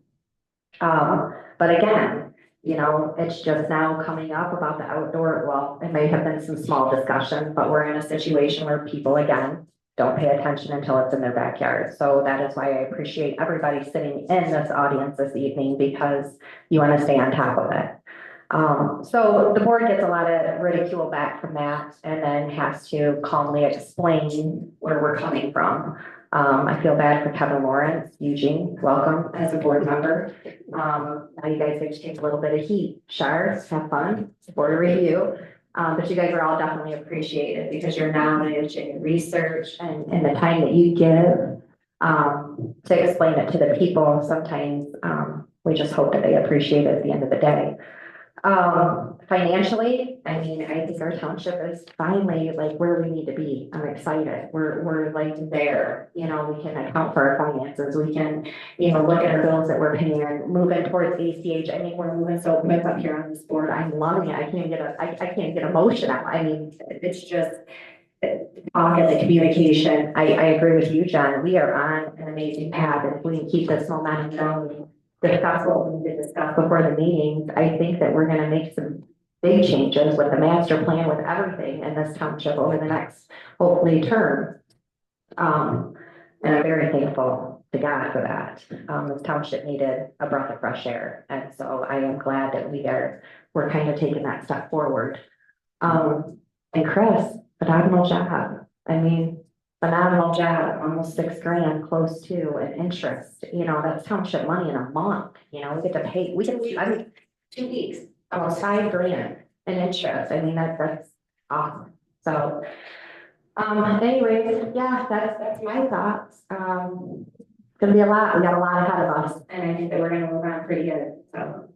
But again, it's just now coming up about the outdoor. Well, it may have been some small discussion, but we're in a situation where people, again, don't pay attention until it's in their backyard. So that is why I appreciate everybody sitting in this audience this evening because you want to stay on top of it. So the board gets a lot of ridicule back from that and then has to calmly explain where we're coming from. I feel bad for Kevin Lawrence. Eugene, welcome as a board member. Now you guys get to take a little bit of heat. Shars, have fun, board review. But you guys are all definitely appreciated because your knowledge and your research and the time that you give to explain it to the people. Sometimes we just hope that they appreciate it at the end of the day. Financially, I mean, I think our township is finally like where we need to be. I'm excited. We're like there, you know, we can account for our finances. We can, you know, look at our bills that we're paying, moving towards ACH. I mean, we're moving so quick up here on this board. I'm loving it. I can't get emotional. I mean, it's just talk and the communication. I agree with you, John. We are on an amazing path. If we can keep this momentum going, discuss what we need to discuss before the meetings, I think that we're gonna make some big changes with the master plan, with everything in this township over the next, hopefully, term. And I'm very thankful to God for that. This township needed a breath of fresh air, and so I am glad that we're kind of taking that step forward. And Chris, phenomenal job. I mean, phenomenal job, almost $6,000, close to an interest, you know, that's township money in a month, you know, we get to pay, I mean, 2 weeks, almost $5,000 in interest, I mean, that's awesome, so. Anyways, yeah, that's my thoughts, gonna be a lot, we got a lot ahead of us, and I think that we're gonna move on pretty good, so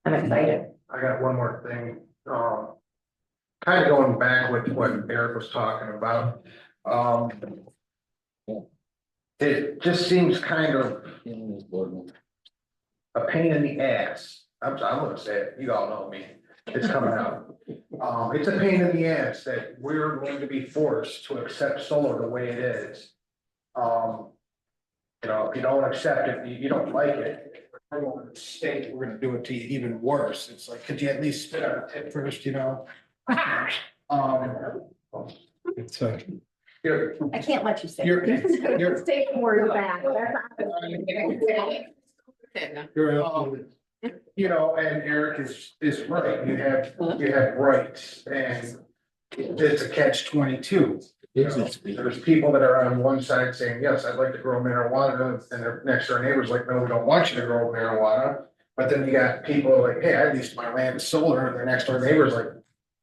I'm excited. I got one more thing, kind of going back with what Eric was talking about. It just seems kind of a pain in the ass. I'm gonna say it, you all know me, it's coming out. It's a pain in the ass that we're going to be forced to accept solar the way it is. You know, if you don't accept it, you don't like it, we're going to state, we're gonna do it to you even worse. It's like, could you at least spit out a tip first, you know? It's, You're, I can't let you say. You're- Take the word back. you're absolutely, you know, and Eric is right, you have rights, and it's a catch-22. There's people that are on one side saying, yes, I'd like to grow marijuana, and their next door neighbor's like, no, we don't want you to grow marijuana. But then you got people like, hey, I leased my land to solar, and their next door neighbor's like,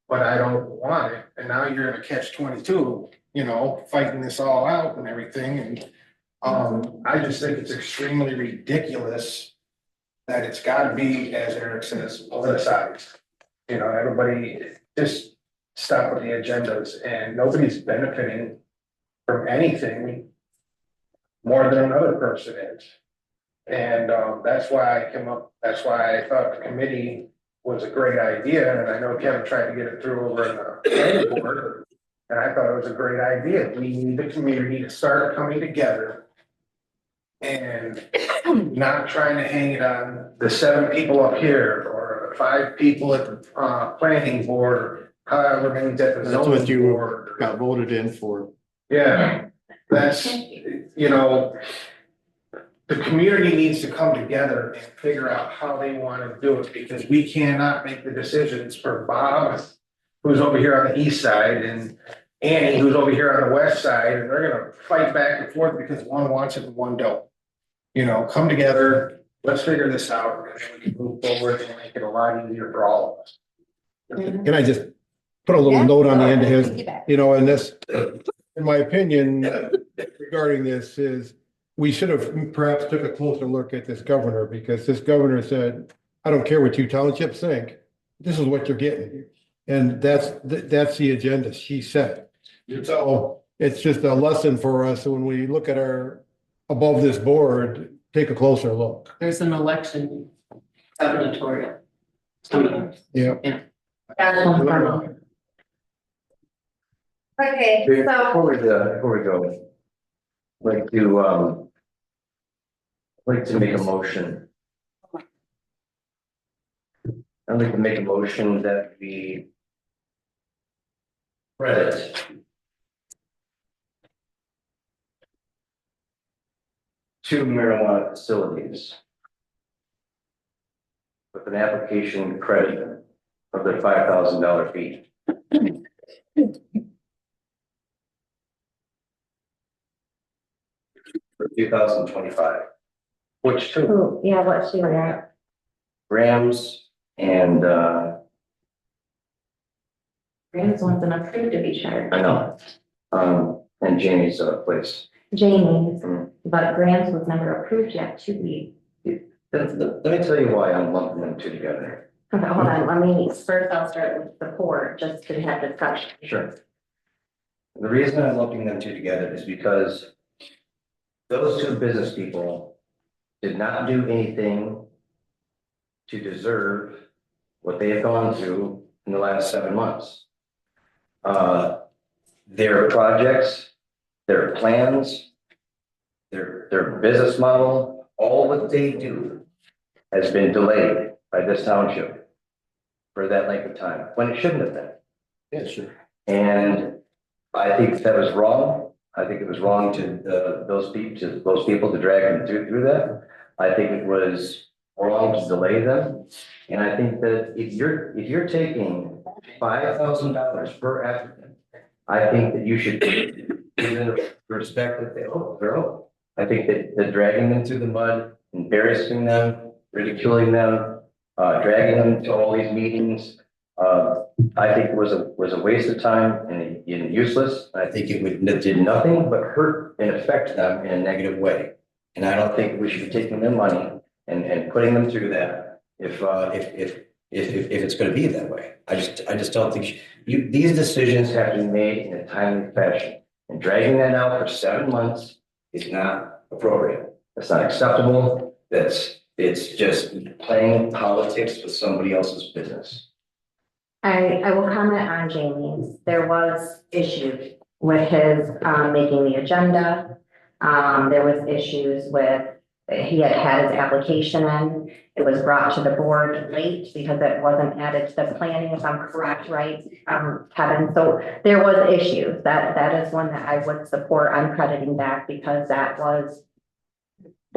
but I don't want it, and now you're in a catch-22, you know, fighting this all out and everything, and I just think it's extremely ridiculous that it's gotta be, as Eric says, politicized. You know, everybody just stop with the agendas, and nobody's benefiting from anything more than another person is. And that's why that's why I thought the committee was a great idea, and I know Kevin tried to get it through over in the planning board. And I thought it was a great idea. We need the community to start coming together and not trying to hang it on the 7 people up here or the 5 people at the planning board, or however many at the That's what zoning you board. got voted in for. Yeah, that's, you know, the community needs to come together and figure out how they want to do it, because we cannot make the decisions for Bob, who's over here on the east side, and Annie, who's over here on the west side, and they're gonna fight back and forth because one wants it and one don't. You know, come together, let's figure this out, and then we can move forward and make it a lot easier for all of us. can I just put a little note on the end of his, you know, and this, in my opinion, regarding this is, we should have perhaps took a closer look at this governor, because this governor said, I don't care what you townships think, this is what you're getting. And that's the agenda, she said. So it's just a lesson for us when we look at above this board, take a closer look. There's an election gubernatorial. Yeah. Okay, so, Before we go, like to make a motion. I'd like to make a motion that we credit 2 marijuana facilities with an application credit of the $5,000 fee. For 2025. Which 2? who, yeah, what she was at. Rams and Grams wasn't approved to be charged. I know, and Jamie's place. Jamie's, but Grams was never approved yet to be. Let me tell you why I'm lumping them 2 together. Okay, hold on, let me, first I'll start with support, just to have discussion. Sure. The reason I'm lumping them two together is because those two business people did not do anything to deserve what they have gone through in the last 7 months. Their projects, their plans, their business model, all what they do has been delayed by this township for that length of time, when it shouldn't have been. Yeah, sure. And I think that was wrong. I think it was wrong to those people to drag them through that. I think it was wrong to delay them. And I think that if you're taking $5,000 per applicant, I think that you should give them the respect that they're owed. I think that dragging them through the mud, embarrassing them, ridiculing them, dragging them to all these meetings, I think was a waste of time and useless. I think it did nothing but hurt and affect them in a negative way. And I don't think we should be taking their money and putting them through that if it's going to be that way. I just don't think these decisions have to be made in a timely fashion. And dragging that out for 7 months is not appropriate. That's not acceptable. It's just playing politics with somebody else's business. I will comment on Jamie's. There was issues with his making the agenda. There was issues with, he had his application in. It was brought to the board late because it wasn't added to the planning, if I'm correct, right, Kevin? So there was issues. That is one that I would support on crediting back, because that was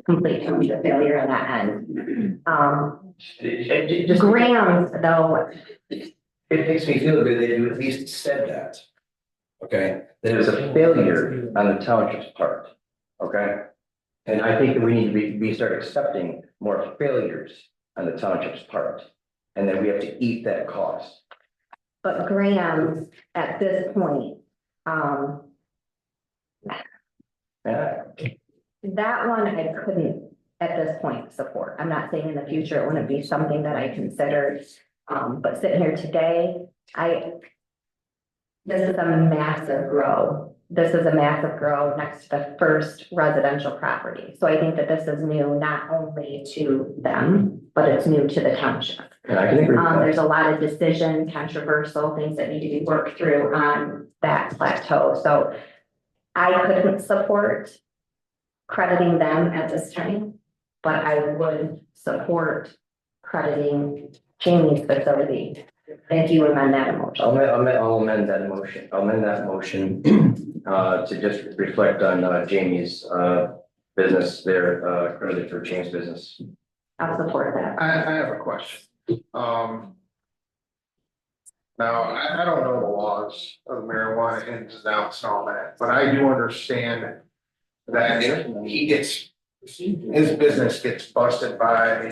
complete failure in that end. Graham, though. It makes me feel good that you at least said that. Okay, that it was a failure on the township's part. Okay, and I think that we need to start accepting more failures on the township's part, and that we have to eat that cost. But Graham, at this point, Yeah. that one I couldn't at this point support. I'm not saying in the future it wouldn't be something that I considered. But sitting here today, this is a massive grow. This is a massive grow next to the first residential property. So I think that this is new, not only to them, but it's new to the township. And I can agree with that. There's a lot of decision, controversial things that need to be worked through on that plateau. So I couldn't support crediting them at this time, but I would support crediting Jamie's facility. If you amend that motion. I'll amend that motion. I'll amend that motion to just reflect on Jamie's business there, credit for James' business. I'll support that. I have a question. Now, I don't know the laws of marijuana ins and outs and all that, but I do understand that if his business gets busted by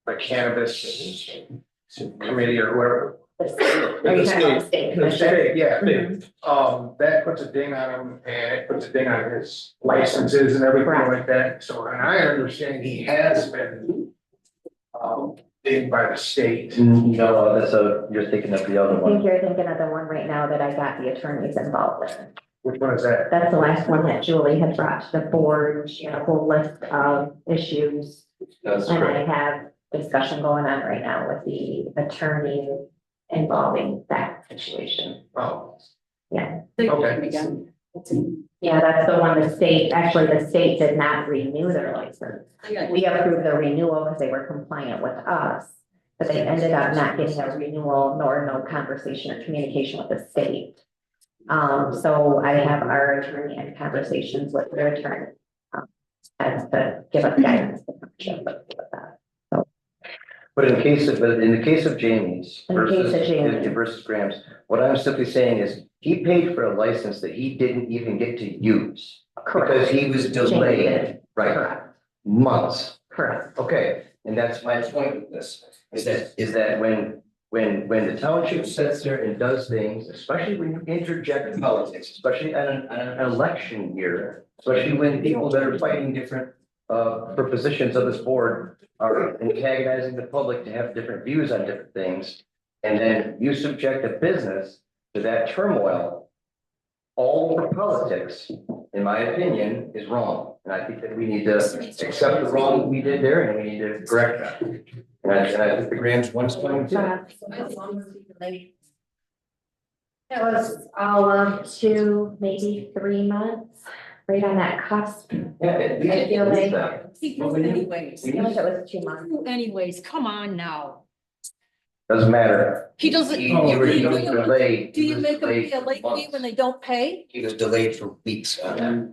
the cannabis committee or whoever. Are you talking about the state The commission? state, yeah. Mhm. That puts a ding on him, and it puts a ding on his licenses and everything Correct. like that. So, and I understand he has been dinged by the state. No, you're thinking of the other I think one. you're thinking of the one right now that I got the attorneys involved in. Which one is that? That's the last one that Julie had brought to the board. She had a whole list of issues. That's And I correct. have discussion going on right now with the attorney involving that situation. Oh, Yeah. okay. Yeah, that's the one, the state did not renew their license. We approved the renewal because they were compliant with us, but they ended up not getting a renewal nor no conversation or communication with the state. So I have our attorney in conversations with their attorney as to give us guidance. But in the case of Jamie's In the case of Jamie. versus Graham's, what I'm simply saying is he paid for a license that he didn't even get to use because he was delayed, right? Correct. Months. Correct. Okay, and that's my point with this, is that when the township sits there and does things, especially when you interject politics, especially at an election year, especially when people that are fighting different for positions of this board are antagonizing the public to have different views on different things. And then you subject a business to that turmoil, all for politics, in my opinion, is wrong. And I think that we need to accept the wrong we did there and we need to correct that. And I think the grants one's going to. It was all up to maybe 3 months, right on that cusp. Yeah, I feel like, Anyways, I feel like it was 2 months. anyways, come on now. Doesn't matter. He doesn't. He was delayed. Do you make them pay a late fee when they don't pay? He was delayed for weeks on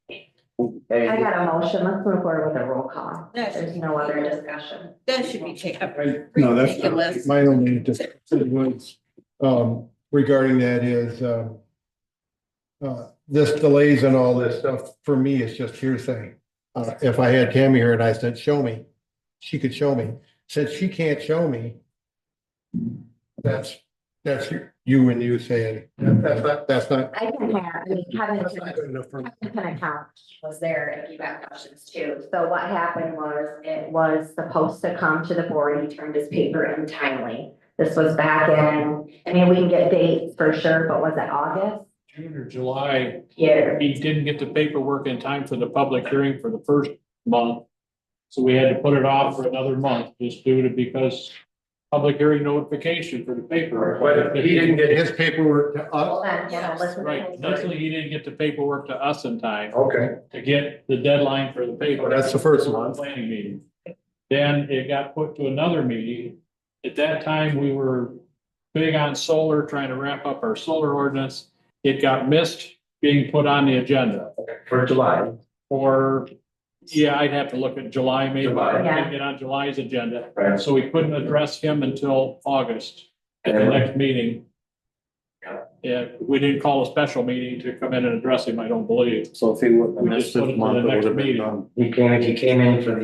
that. I got a motion, let's move forward with a roll call. Yes. There's no other discussion. That should be taken. No, that's Ridiculous. my only discussion was, regarding that is, this delays and all this stuff, for me, it's just hearsay. If I had Tammy here and I said, show me, she could show me. Since she can't show me, that's you and you saying, that's not. I can have, I mean, Kevin That's not good enough for me. can account was there if you got questions too. So what happened was, it was supposed to come to the board, he turned his paper in timely. This was back in, I mean, we can get dates for sure, but was it August? June or July, Yeah. he didn't get the paperwork in time for the public hearing for the first month. So we had to put it off for another month, just due to because public hearing notification for the paperwork. But he didn't get his paperwork to Hold us. on, hold on, listen to Right, me. initially, he didn't get the paperwork to us in time Okay, to get the deadline for the paper. that's the first one. Planning meeting. Then it got put to another meeting. At that time, we were big on solar, trying to wrap up our solar ordinance. It got missed being put on the agenda For July. or, yeah, I'd have to look at July, maybe. July. Yeah. Get on July's agenda. Right. So we couldn't address him until August at the next meeting. Yeah, we didn't call a special meeting to come in and address him, I don't believe. So if he wouldn't have We missed just put it this to month, the it would next have been meeting. done. He came in for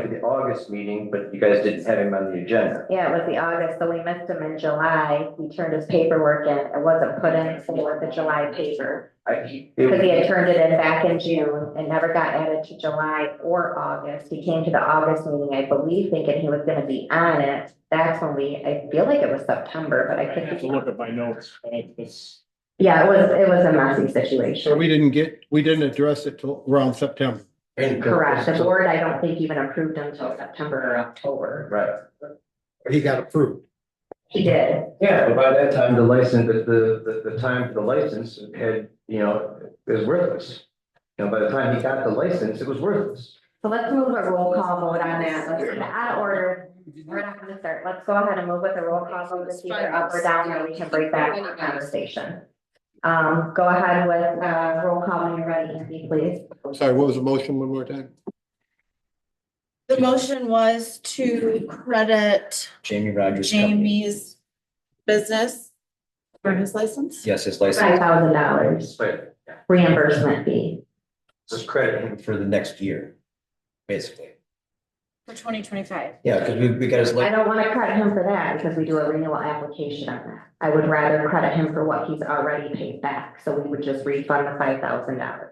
the August meeting, but you guys didn't have him on the agenda. Yeah, it was the August, so we missed him in July. He turned his paperwork in. It wasn't put in for the July paper. Because he had turned it in back in June and never got added to July or August. He came to the August meeting, I believe, thinking he was gonna be on it. That's when I feel like it was September, but I I have to could. look at my notes, but it's. Yeah, it was a messy So situation. we didn't address it till around September. Correct. The board, I don't think even approved until September or October. Right. He got approved. He did. Yeah, but by that time, the license, the time for the license had, it was worthless. By the time he got the license, it was worthless. So let's move a roll call vote on that. Let's get out of order. We're not gonna start. Let's go ahead and move with a roll call vote to see if they're up or down, or we can break back the conversation. Go ahead with, roll call when you're ready, Andy, please. I'm sorry, what was the motion one more time? The motion was to credit Jamie Rogers. Company. Jamie's business for his license. Yes, his license $5,000 But reimbursement fee. just credit him. for the next year, basically. For 2025. Yeah, because we got his, I don't wanna credit him for that because we do a renewal application on that. I would rather credit him for what he's already paid back, so we would just refund the $5,000.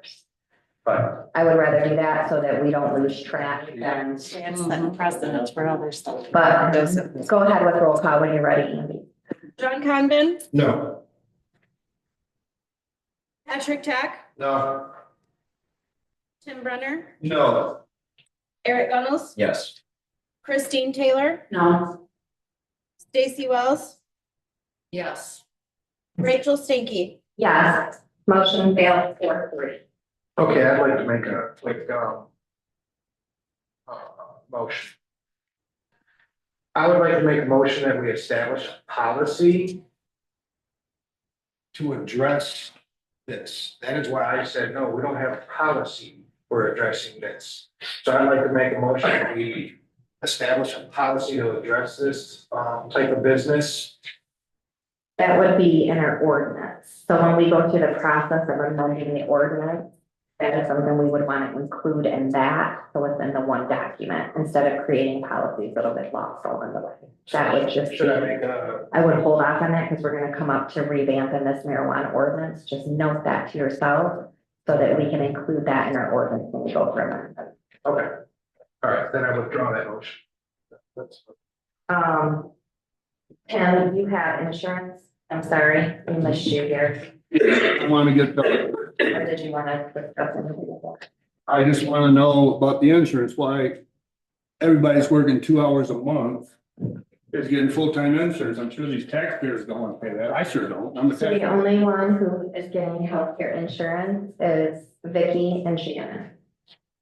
Fine. I would rather do that so that we don't lose track and, It's setting precedents for other stuff. but go ahead with roll call when you're ready, Andy. John Convin, No. Patrick Tack, No. Tim Brenner, No. Eric Gunnels, yes. Christine Taylor, No. Stacy Wells, Yes. Rachel Stinky. Yes, motion failed 4-3. Okay, I'd like to make a quick, motion. I would like to make a motion that we establish a policy to address this. That is why I said, no, we don't have a policy for addressing this. So I'd like to make a motion that we establish a policy to address this, type of business. That would be in our ordinance. So when we go through the process of amending the ordinance, that is something we would want to include in that, so it's in the one document, instead of creating policies that'll get lost all in the way. That would just be, Should I make a, I would hold off on that because we're gonna come up to revamping this marijuana ordinance. Just note that to yourself so that we can include that in our ordinance when we go for amendment. Okay, all right, then I withdraw that motion. That's. Tim, you have insurance? I'm sorry, we missed you here. I want to get, Or did you want to discuss anything? I just want to know about the insurance, why everybody's working 2 hours a month is getting full-time insurance. I'm sure these taxpayers don't want to pay that. I sure don't. I'm a So the taxpayer. only one who is getting healthcare insurance is Vicky and Shannon.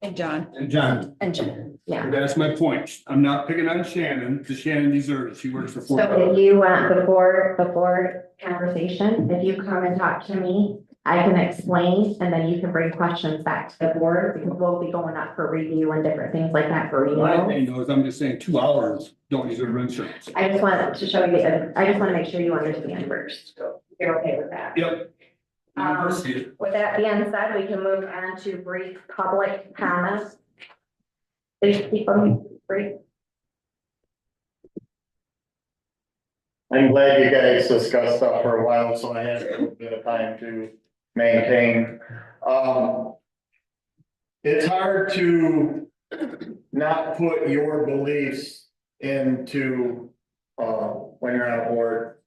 And John. And John, And Jen, yeah. that's my point. I'm not picking on Shannon, because Shannon deserves it. She works for 4 So hours. if you want before conversation, if you come and talk to me, I can explain and then you can bring questions back to the board because we'll be going up for review and different things like that for My renewal. thing though is I'm just saying 2 hours don't deserve insurance. I just want to show you, I just want to make sure you understand first. You're okay with that? Yep. With that being said, we can move on to brief public comments. Please keep them brief. I'm glad you guys discussed stuff for a while, so I had a little bit of time to maintain. It's hard to not put your beliefs into, when you're on a board.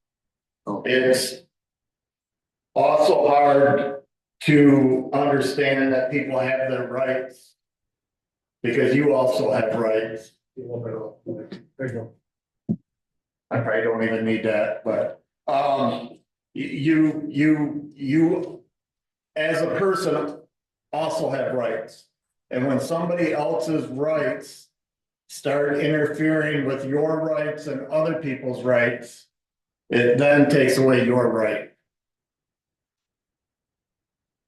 It's also hard to understand that people have their rights. Because you also have rights. There you go. I probably don't even need that, but, you, as a person, also have rights. And when somebody else's rights start interfering with your rights and other people's rights, it then takes away your right.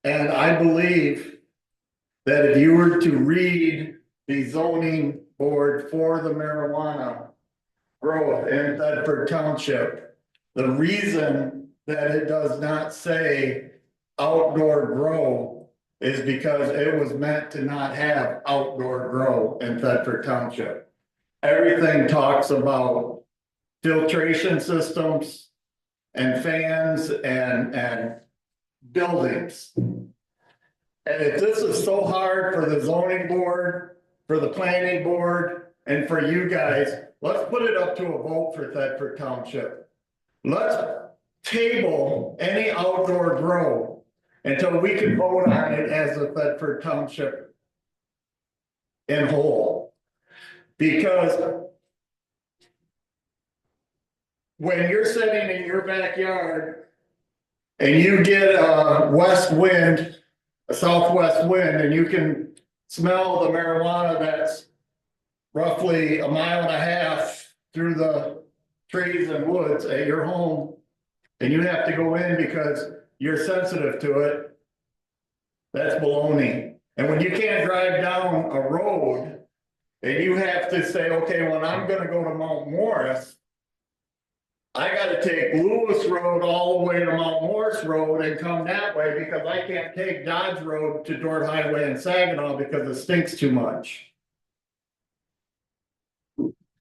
And I believe that if you were to read the zoning board for the marijuana growth in Thetford Township, the reason that it does not say outdoor grow is because it was meant to not have outdoor grow in Thetford Township. Everything talks about filtration systems and fans and buildings. And if this is so hard for the zoning board, for the planning board, and for you guys, let's put it up to a vote for Thetford Township. Let's table any outdoor grow until we can vote on it as a Thetford Township in whole. Because when you're sitting in your backyard and you get a west wind, a southwest wind, and you can smell the marijuana that's roughly 1.5 miles through the trees and woods at your home, and you have to go in because you're sensitive to it, that's baloney. And when you can't drive down a road and you have to say, okay, when I'm gonna go to Mount Morris, I gotta take Lewis Road all the way to Mount Morris Road and come that way because I can't take Dodge Road to Dort Highway in Saginaw because it stinks too much.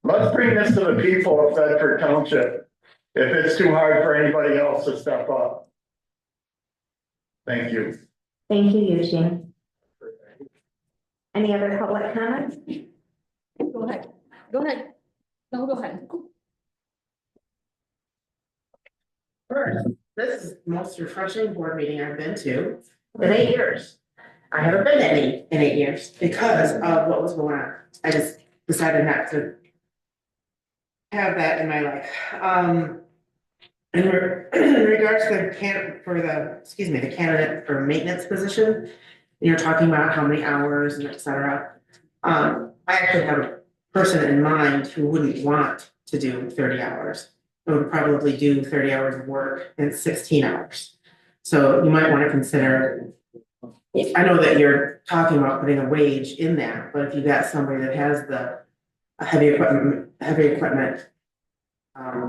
Let's bring this to the people of Thetford Township, if it's too hard for anybody else to step up. Thank you. Thank you, Eugene. Any other public comments? Go ahead. Go ahead. No, go ahead. First, this is the most refreshing board meeting I've been to in 8 years. I haven't been to any in 8 years because of what was going on. I just decided not to have that in my life. In regards to the candidate for maintenance position, you're talking about how many hours and et cetera. I actually have a person in mind who wouldn't want to do 30 hours. Who would probably do 30 hours of work in 16 hours. So you might want to consider, I know that you're talking about putting a wage in that, but if you got somebody that has the heavy equipment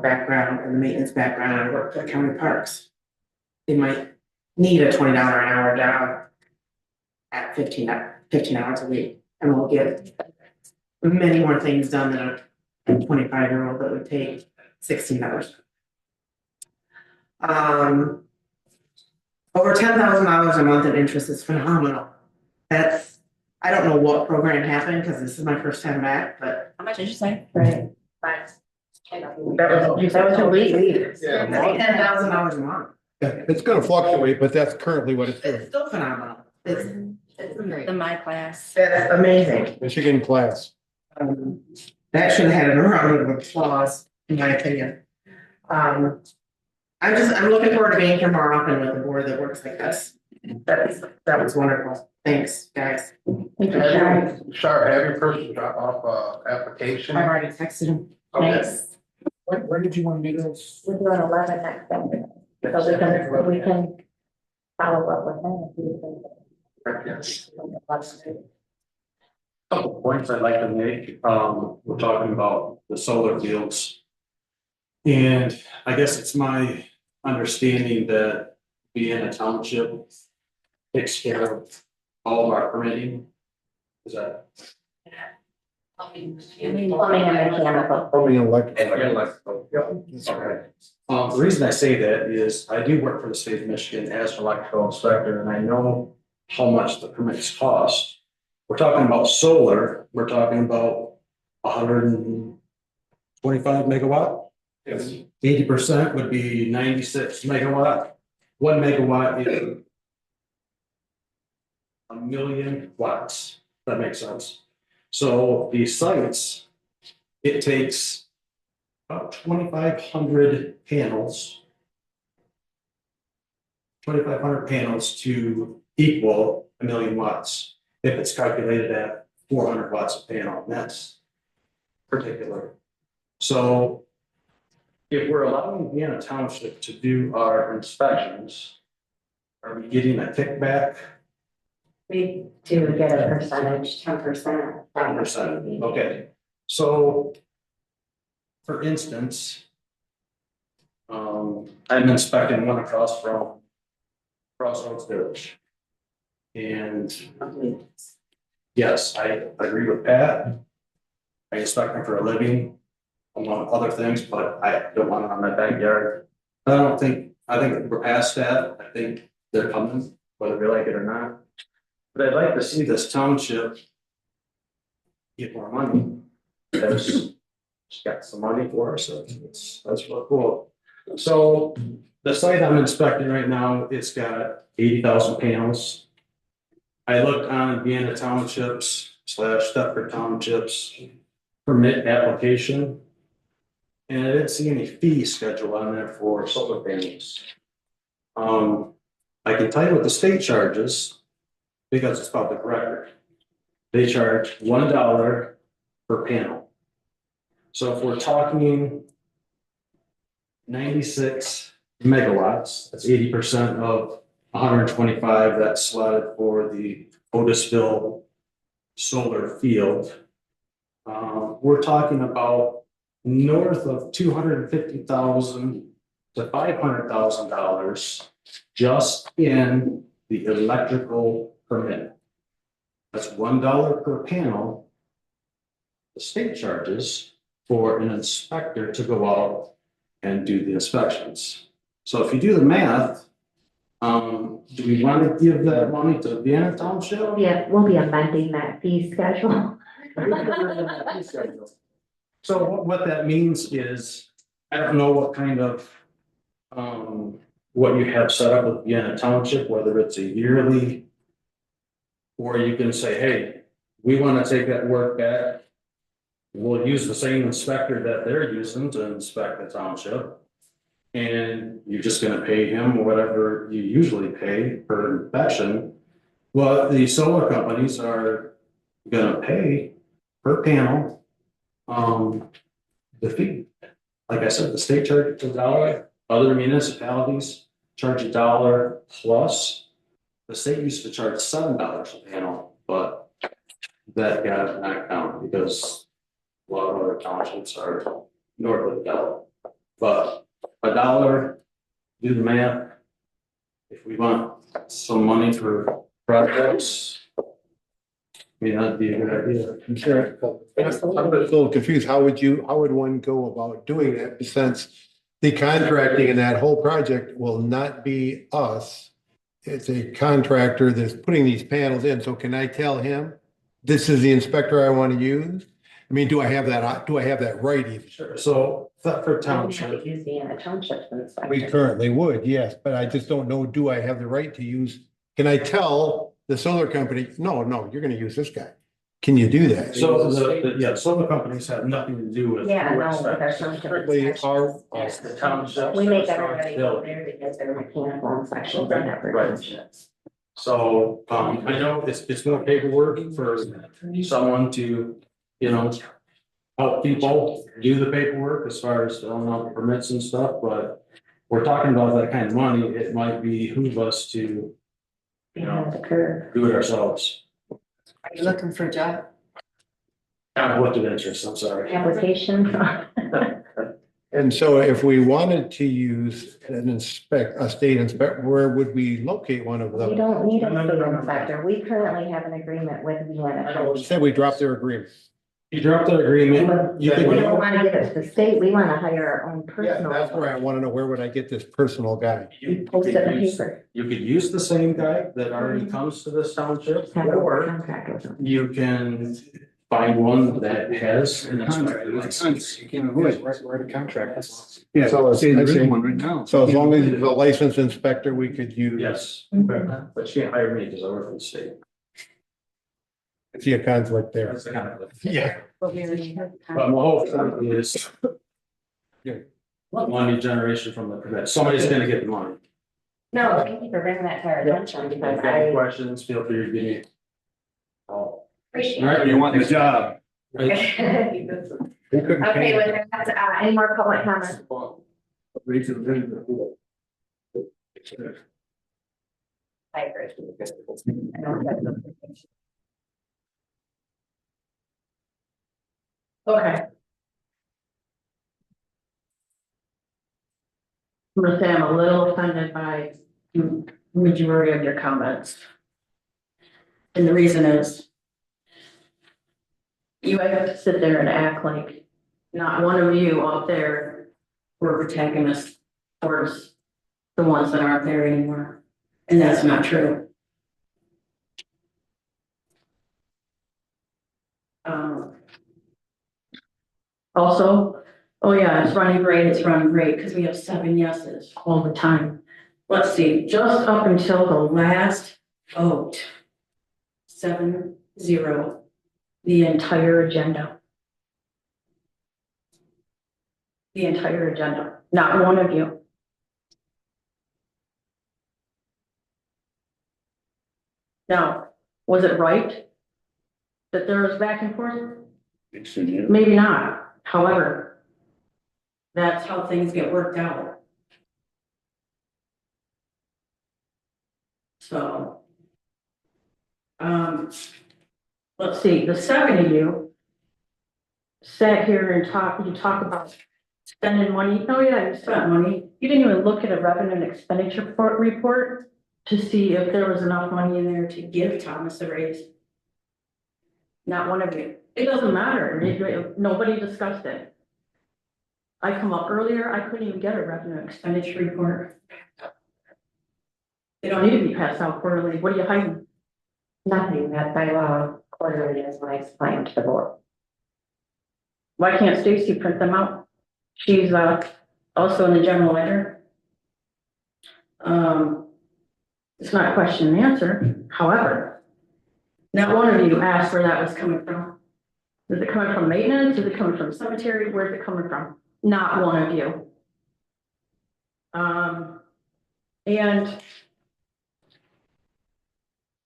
background and the maintenance background and work for county parks, they might need a $20 an hour job at 15 hours a week, and we'll get many more things done than a 25-year-old that would take 16 hours. Over $10,000 a month in interest is phenomenal. That's I don't know what program happened, because this is my first time back, but How much did you say? Right. that was a week. Yeah. $10,000 a month. It's gonna fluctuate, but that's currently what it's It's doing. still phenomenal. It's The my class. that's amazing. Michigan class. That should have had a round of applause, in my opinion. I'm looking forward to being here more often with a board that works like this. That was wonderful. Thanks, guys. Sure, have your person drop off, application. I've already texted him. Thanks. Where did you want to meet us? We're doing 11 next Saturday. So we can follow up with them. Couple points I'd like to make, we're talking about the solar fields. And I guess it's my understanding that Vienna Township takes care of all of our permitting. Is that? Plumbing and mechanical. Probably electric. Electrical. Okay. The reason I say that is I do work for the state of Michigan as an electrical inspector, and I know how much the permits cost. We're talking about solar, we're talking about 125 megawatt. Yes. 80% would be 96 megawatt. 1 megawatt is 1,000,000 watts. That makes sense. So these sites, it takes about 2,500 panels. 2,500 panels to equal 1,000,000 watts. If it's calculated at 400 watts a panel, that's particular. So if we're allowing Vienna Township to do our inspections, are we getting a kickback? We do get a percentage, 10%. 10%, okay. So, for instance, I'm inspecting one across from Crossroads Village. And yes, I agree with Pat. I inspect them for a living, among other things, but I don't want it on my backyard. I think we're past that. I think they're coming, whether we like it or not. But I'd like to see this township get more money. It's got some money for us, so that's real cool. So the site I'm inspecting right now, it's got 80,000 panels. I looked on Vienna Townships / Thetford Townships permit application. And I didn't see any fee schedule on there for solar panels. I can tell you what the state charges, because it's public record. They charge $1 per panel. So if we're talking 96 megawatts, that's 80% of 125 that's slotted for the Otisville solar field. We're talking about north of $250,000 to $500,000 just in the electrical permit. That's $1 per panel. The state charges for an inspector to go out and do the inspections. So if you do the math, do we want to give that money to Vienna Township? Yeah, we'll be amending that fee schedule. So what that means is, I don't know what kind of, what you have set up with Vienna Township, whether it's a yearly, or you can say, hey, we want to take that work back. We'll use the same inspector that they're using to inspect the township. And you're just gonna pay him whatever you usually pay per inspection. Well, the solar companies are gonna pay per panel, the fee. Like I said, the state charges $1, other municipalities charge $1 plus. The state used to charge $7 a panel, but that got knocked down because a lot of other townships are north of $1. But $1, do the math. If we want some money for projects, I mean, that'd be a good idea. I'm sure. I'm just a little confused. How would one go about doing that? Since the contracting in that whole project will not be us. It's a contractor that's putting these panels in. So can I tell him, this is the inspector I want to use? I mean, do I have that right even? Sure, so Thetford Township, Use Vienna Township inspector. We currently would, yes, but I just don't know, do I have the right to use? Can I tell the solar company, no, you're gonna use this guy? Can you do that? so yeah, solar companies have nothing to do with. Yeah, who no, with our inspects. township Strictly inspections. our, It's the township. We make everybody go there because they're mechanical inspections in every Right. township. So, I know it's more paperwork for someone to, help people do the paperwork as far as filling out the permits and stuff, but we're talking about that kind of money, it might behoove us to Behind the curve. do it ourselves. Are you looking for a job? Conflict of interest, I'm sorry. Application. and so if we wanted to use a state inspector, where would we locate one of We them? don't need a No, state no. inspector. We currently have an agreement with Vienna Township. Said we dropped their agreement. You dropped the agreement, you We could, don't want to give it to the state. We want to hire our own Yeah, personal. that's where I want to know, where would I get this personal guy? you Post it in could the use, paper. you could use the same guy that already comes to this township, Have a or contract with them. you can find one that has an inspector license. You can't avoid. Write a contract. Yeah, So so I there see. is one right now. So as long as it's a licensed inspector, we could use. Yes, but you can't hire me because I work for the state. I see a conflict there. That's kind of. Yeah. But we already have. But my whole point is. Yeah. Money generation from the permit, somebody's gonna get the money. No, thank you for bringing that to our attention If you because have any I questions, feel free to give me. Oh. appreciate All right, it. You want the job. Okay, We couldn't pay. with that, any more public comments? I agree. I don't get it. Okay. I'm gonna say I'm a little offended by the majority of your comments. And the reason is you have to sit there and act like not one of you out there were protagonists towards the ones that aren't there anymore. And that's not true. Also, oh yeah, it's running great, because we have 7 yeses all the time. Let's see, just up until the last vote. 7-0, the entire agenda. The entire agenda, not one of you. Now, was it right that there was back and forth? Maybe not, however, that's how things get worked out. So. Let's see, the 7 of you sat here and you talk about spending money. Oh yeah, you spent money. You didn't even look at a revenue and expenditure report to see if there was enough money in there to give Thomas a raise. Not one of you. It doesn't matter. Nobody discussed it. I come up earlier, I couldn't even get a revenue and expenditure report. They don't need to be passed out quarterly. What are you hiding? Nothing, that by law quarterly is what I explained to the board. Why can't Stacy print them out? She's also in the general ledger. It's not a question and answer, however, not one of you asked where that was coming from. Is it coming from maintenance? Is it coming from cemetery? Where's it coming from? Not one of you. And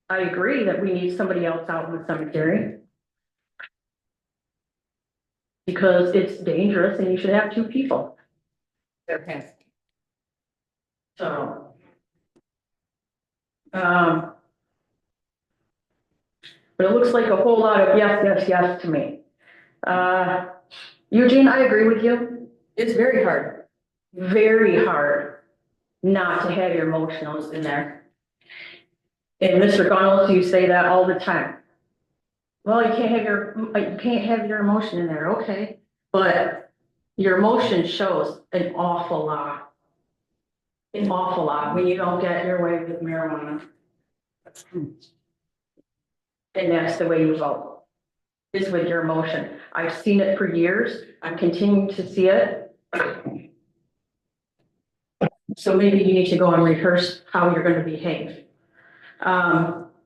I agree that we need somebody else out in the cemetery. Because it's dangerous and you should have 2 people. Okay. So. But it looks like a whole lot of yes to me. Eugene, I agree with you. It's very hard not to have your emotionals in there. And Mr. Gunnels, you say that all the time. Well, you can't have your emotion in there, okay? But your emotion shows an awful lot. An awful lot when you don't get your way with marijuana. And that's the way you vote, is with your motion. I've seen it for years. I'm continuing to see it. So maybe you need to go and rehearse how you're gonna behave.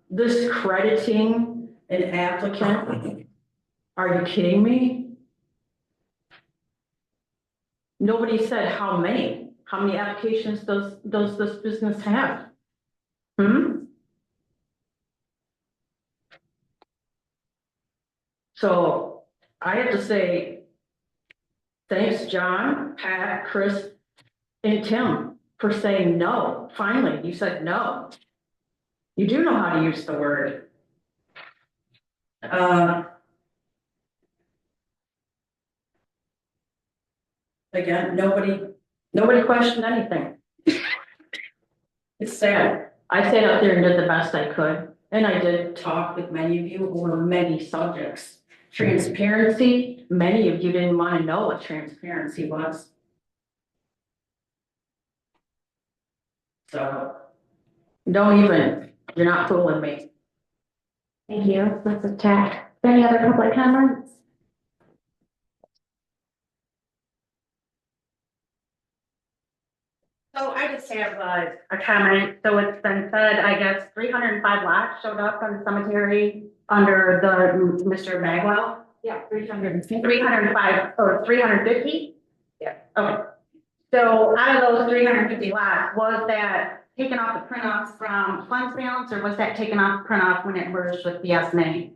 This crediting an applicant, are you kidding me? Nobody said how many applications does this business have? So I have to say, thanks, John, Pat, Chris, and Tim for saying no. Finally, you said no. You do know how to use the word. Again, nobody questioned anything. It's sad. I sat up there and did the best I could, and I did talk with many of you over many subjects. Transparency, many of you didn't want to know what transparency was. So, you're not fooling me. Thank you, Mrs. Tack. Any other public comments? So I just have a comment. So it's been said, I guess, 305 lots showed up on the cemetery under the Mr. Bagwell. Yeah, 350. 305 or 350? Yeah. Okay. So out of those 350 lots, was that taken off the print off from funds balance, or was that taken off print off when it merged with BSNA?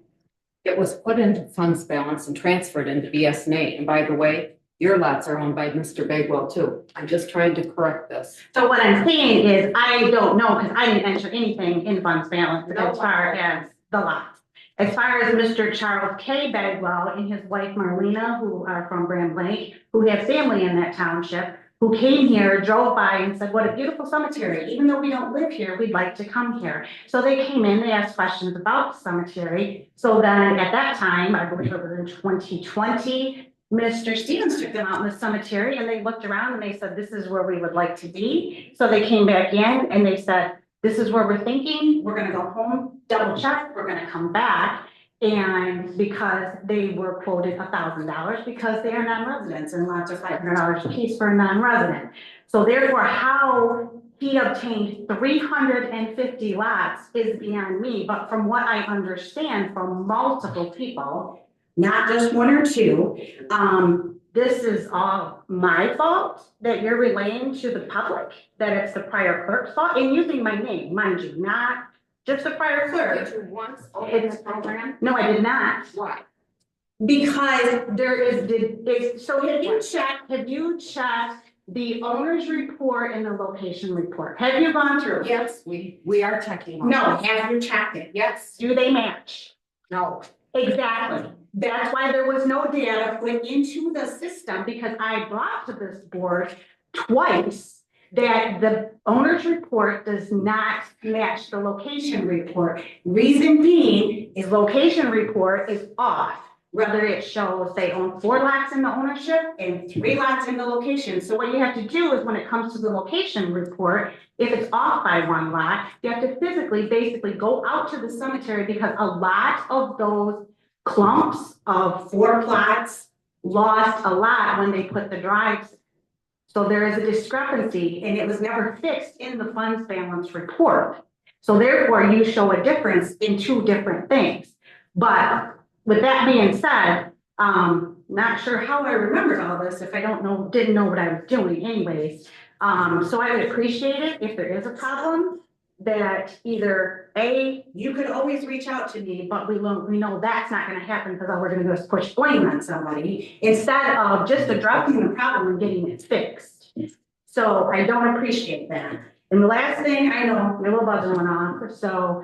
It was put into funds balance and transferred into BSNA. And by the way, your lots are owned by Mr. Bagwell too. I'm just trying to correct this. So what I'm saying is, I don't know, because I didn't enter anything in funds balance as far as the lots. As far as Mr. Charles K. Bagwell and his wife Marlena, who are from Grand Blanc, who have family in that township, who came here, drove by and said, what a beautiful cemetery. Even though we don't live here, we'd like to come here. So they came in, they asked questions about the cemetery. So then at that time, I believe it was in 2020, Mr. Stevens took them out in the cemetery and they looked around and they said, this is where we would like to be. So they came back in and they said, this is where we're thinking, we're gonna go home, double check, we're gonna come back. And because they were quoted $1,000 because they are non-residents and lots are $500 a piece for a non-resident. So therefore, how he obtained 350 lots is beyond me, but from what I understand from multiple people, not just one or two, this is all my fault that you're relaying to the public, that it's the prior clerk's fault, and using my name, mind you, not just the prior clerk. Did you once open this program? No, I did not. Why? Because there is, so have you checked the owner's report and the location report? Have you gone through? Yes, we are checking. No, have you checked it? Yes. Do they match? No. Exactly. That's why there was no data put into the system, because I brought to this board twice that the owner's report does not match the location report. Reason being is location report is off. Whether it shows they own 4 lots in the ownership and 3 lots in the location. So what you have to do is when it comes to the location report, if it's off by 1 lot, you have to physically basically go out to the cemetery, because a lot of those clumps of 4 plots lost a lot when they put the drives. So there is a discrepancy and it was never fixed in the funds balance report. So therefore you show a difference in 2 different things. But with that being said, not sure how I remembered all this if I didn't know what I was doing anyways. So I would appreciate it if there is a problem, that either you could always reach out to me, but we know that's not gonna happen, because all we're gonna do is push blame on somebody instead of just addressing the problem and getting it fixed. So I don't appreciate that. And the last thing, I know, a little buzz went on, so,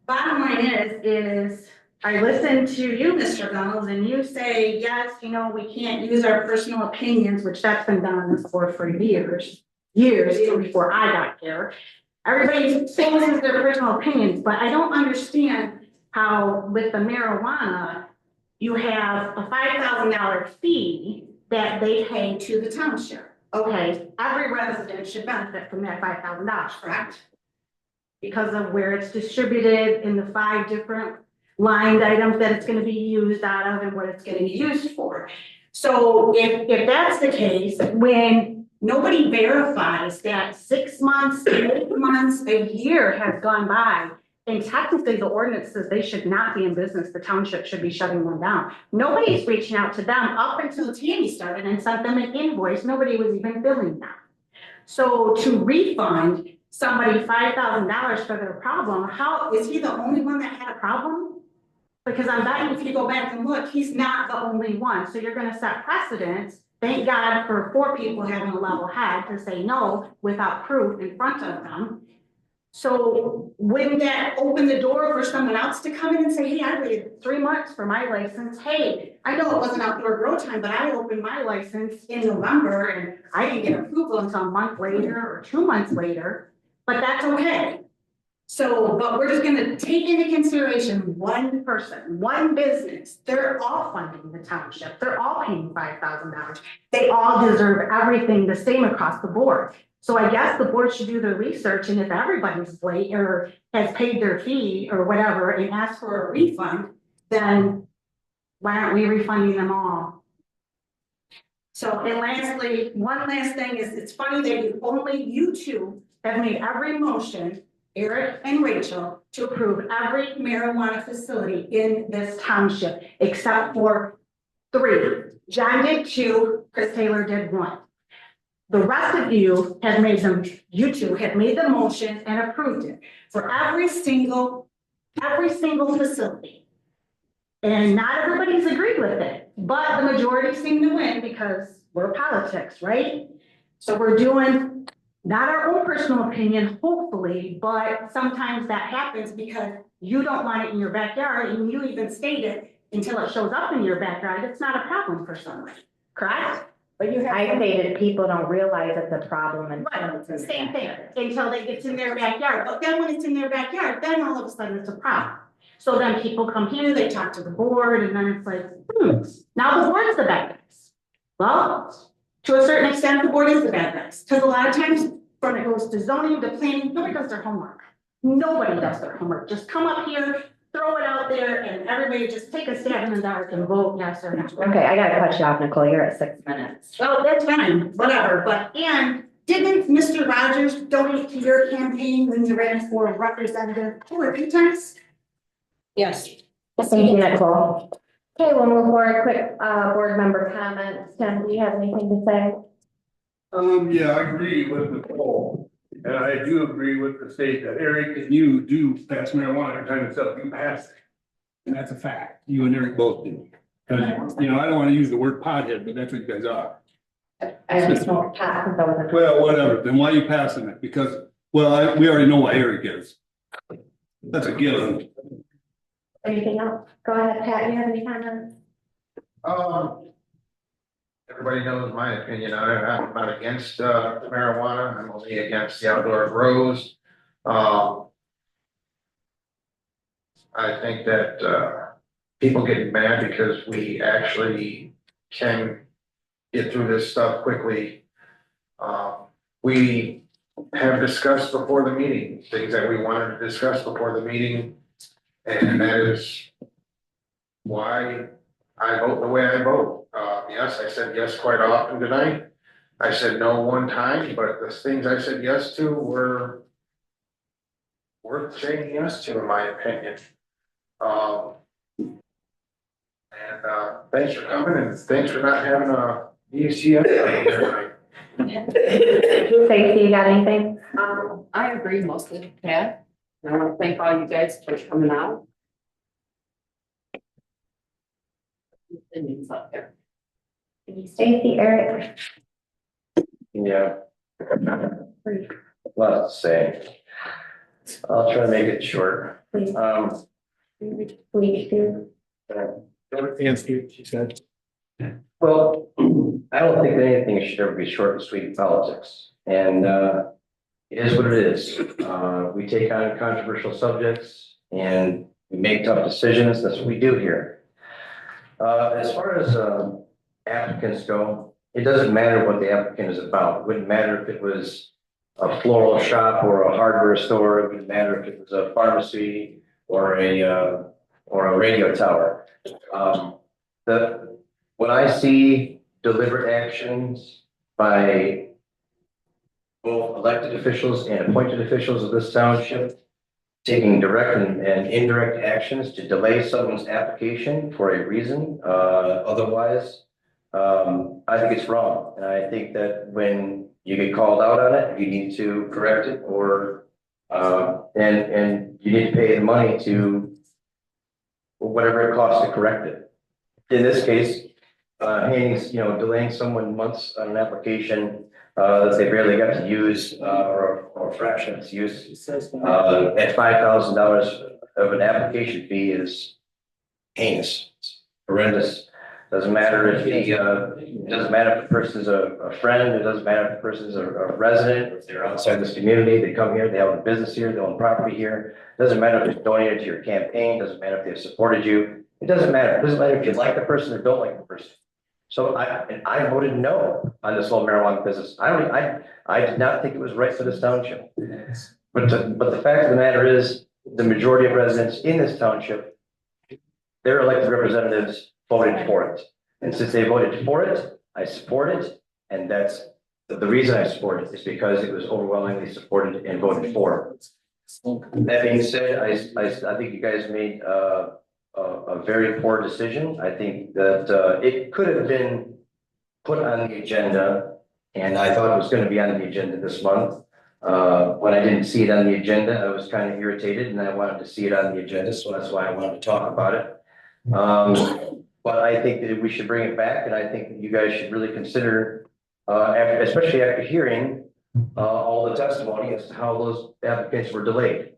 bottom line is I listened to you, Mr. Gunnels, and you say, yes, we can't use our personal opinions, which that's been done on this board for years, even before I got here. Everybody says their personal opinions, but I don't understand how with the marijuana, you have a $5,000 fee that they pay to the township. Okay, every resident should benefit from that $5,000, correct? because of where it's distributed in the 5 different line items that it's gonna be used out of and what it's gonna be used for. So if that's the case, when nobody verifies that 6 months, 8 months, a year has gone by, and technically the ordinance says they should not be in business, the township should be shutting them down. Nobody's reaching out to them up until Tammy started and sent them an invoice, nobody was even billing them. So to refund somebody $5,000 for their problem, how, is he the only one that had a problem? Because I'm betting if you go back and look, he's not the only one. So you're gonna set precedents. Thank God for 4 people having a level head to say no without proof in front of them. So wouldn't that open the door for someone else to come in and say, hey, I waited 3 months for my license. Hey, I know it wasn't outdoor grow time, but I opened my license in November and I didn't get approval until a month later or 2 months later, but that's okay. So, but we're just gonna take into consideration one person, one business. They're all funding the township. They're all paying $5,000. They all deserve everything the same across the board. So I guess the board should do their research, and if everybody's late or has paid their fee or whatever and asked for a refund, then why aren't we refunding them all? So, and lastly, one last thing is, it's funny that you two have made every motion, Eric and Rachel, to approve every marijuana facility in this township, except for 3. John did 2, Chris Taylor did 1. The rest of you have made them, you two have made the motion and approved it for every single facility. And not everybody's agreed with it, but the majority seem to win because we're politics, right? So we're doing not our own personal opinion, hopefully, but sometimes that happens because you don't want it in your backyard and you even state it until it shows up in your backyard. It's not a problem for someone, correct? But you have. I stated people don't realize it's a problem and. Right, it's the same thing, until they get in their backyard, but then when it's in their backyard, then all of a sudden it's a problem. So then people come here, they talk to the board, and then it's like, now the board's the bad guys. Well, to a certain extent, the board is the bad guys, because a lot of times when it goes to zoning, to planning, nobody does their homework. Nobody does their homework, just come up here, throw it out there, and everybody just take a stab in the dark and vote yes or no. Okay, I gotta cut you off, Nicole, you're at 6 minutes. Well, that's fine, whatever, but, and didn't Mr. Rogers donate to your campaign when you ran for a representative 2 or 3 times? Yes. Thank you, Nicole. Okay, we'll move forward. Quick, board member comments. Tim, do you have anything to say? Yeah, I agree with Nicole. And I do agree with the state that Eric and you do pass marijuana every time it's up, you pass it. And that's a fact. You and Eric both do. Cause, you know, I don't wanna use the word pothead, but that's what you guys are. I haven't smoked pot since I was a. Well, whatever, then why are you passing it? Because, well, we already know what Eric is. That's a given. Anything else? Go ahead, Pat, you have any comments? Everybody knows my opinion on it. I'm not against marijuana. I'm only against the outdoor grows. I think that people get mad because we actually can get through this stuff quickly. We have discussed before the meeting, things that we wanted to discuss before the meeting. And that is why I vote the way I vote. Yes, I said yes quite often tonight. I said no one time, but the things I said yes to were worth saying yes to, in my opinion. Thanks for coming and thanks for not having a ECF there tonight. Stacey, you got anything? I agree mostly with Pat. And I want to thank all you guys for coming out. Opinions out there. Stacey, Eric. Yeah. Lots to say. I'll try to make it short. Please. Please do. She said. Well, I don't think anything should ever be short and sweet in politics. And it is what it is. We take on controversial subjects and we make tough decisions. That's what we do here. As far as applicants go, it doesn't matter what the applicant is about. It wouldn't matter if it was a floral shop or a hardware store. It wouldn't matter if it was a pharmacy or a radio tower. When I see deliberate actions by both elected officials and appointed officials of this township, taking direct and indirect actions to delay someone's application for a reason, otherwise, I think it's wrong. And I think that when you get called out on it, you need to correct it or, and you need to pay the money to whatever it costs to correct it. In this case, delaying someone months on an application, that they barely got to use, or a fraction of its use, at $5,000 of an application fee is heinous, it's horrendous. Doesn't matter if it doesn't matter if the person's a friend, it doesn't matter if the person's a resident, if they're outside this community, they come here, they own a business here, they own property here. Doesn't matter if they've donated to your campaign, doesn't matter if they've supported you, it doesn't matter. It doesn't matter if you like the person or don't like the person. So I voted no on this whole marijuana business. I did not think it was right for this township. But the fact of the matter is, the majority of residents in this township, their elected representatives voted for it. And since they voted for it, I support it. And that's the reason I support it, is because it was overwhelmingly supported and voted for. That being said, I think you guys made a very poor decision. I think that it could have been put on the agenda, and I thought it was going to be on the agenda this month. When I didn't see it on the agenda, I was kind of irritated, and I wanted to see it on the agenda, so that's why I wanted to talk about it. But I think that we should bring it back, and I think that you guys should really consider, especially after hearing all the testimony as to how those applicants were delayed.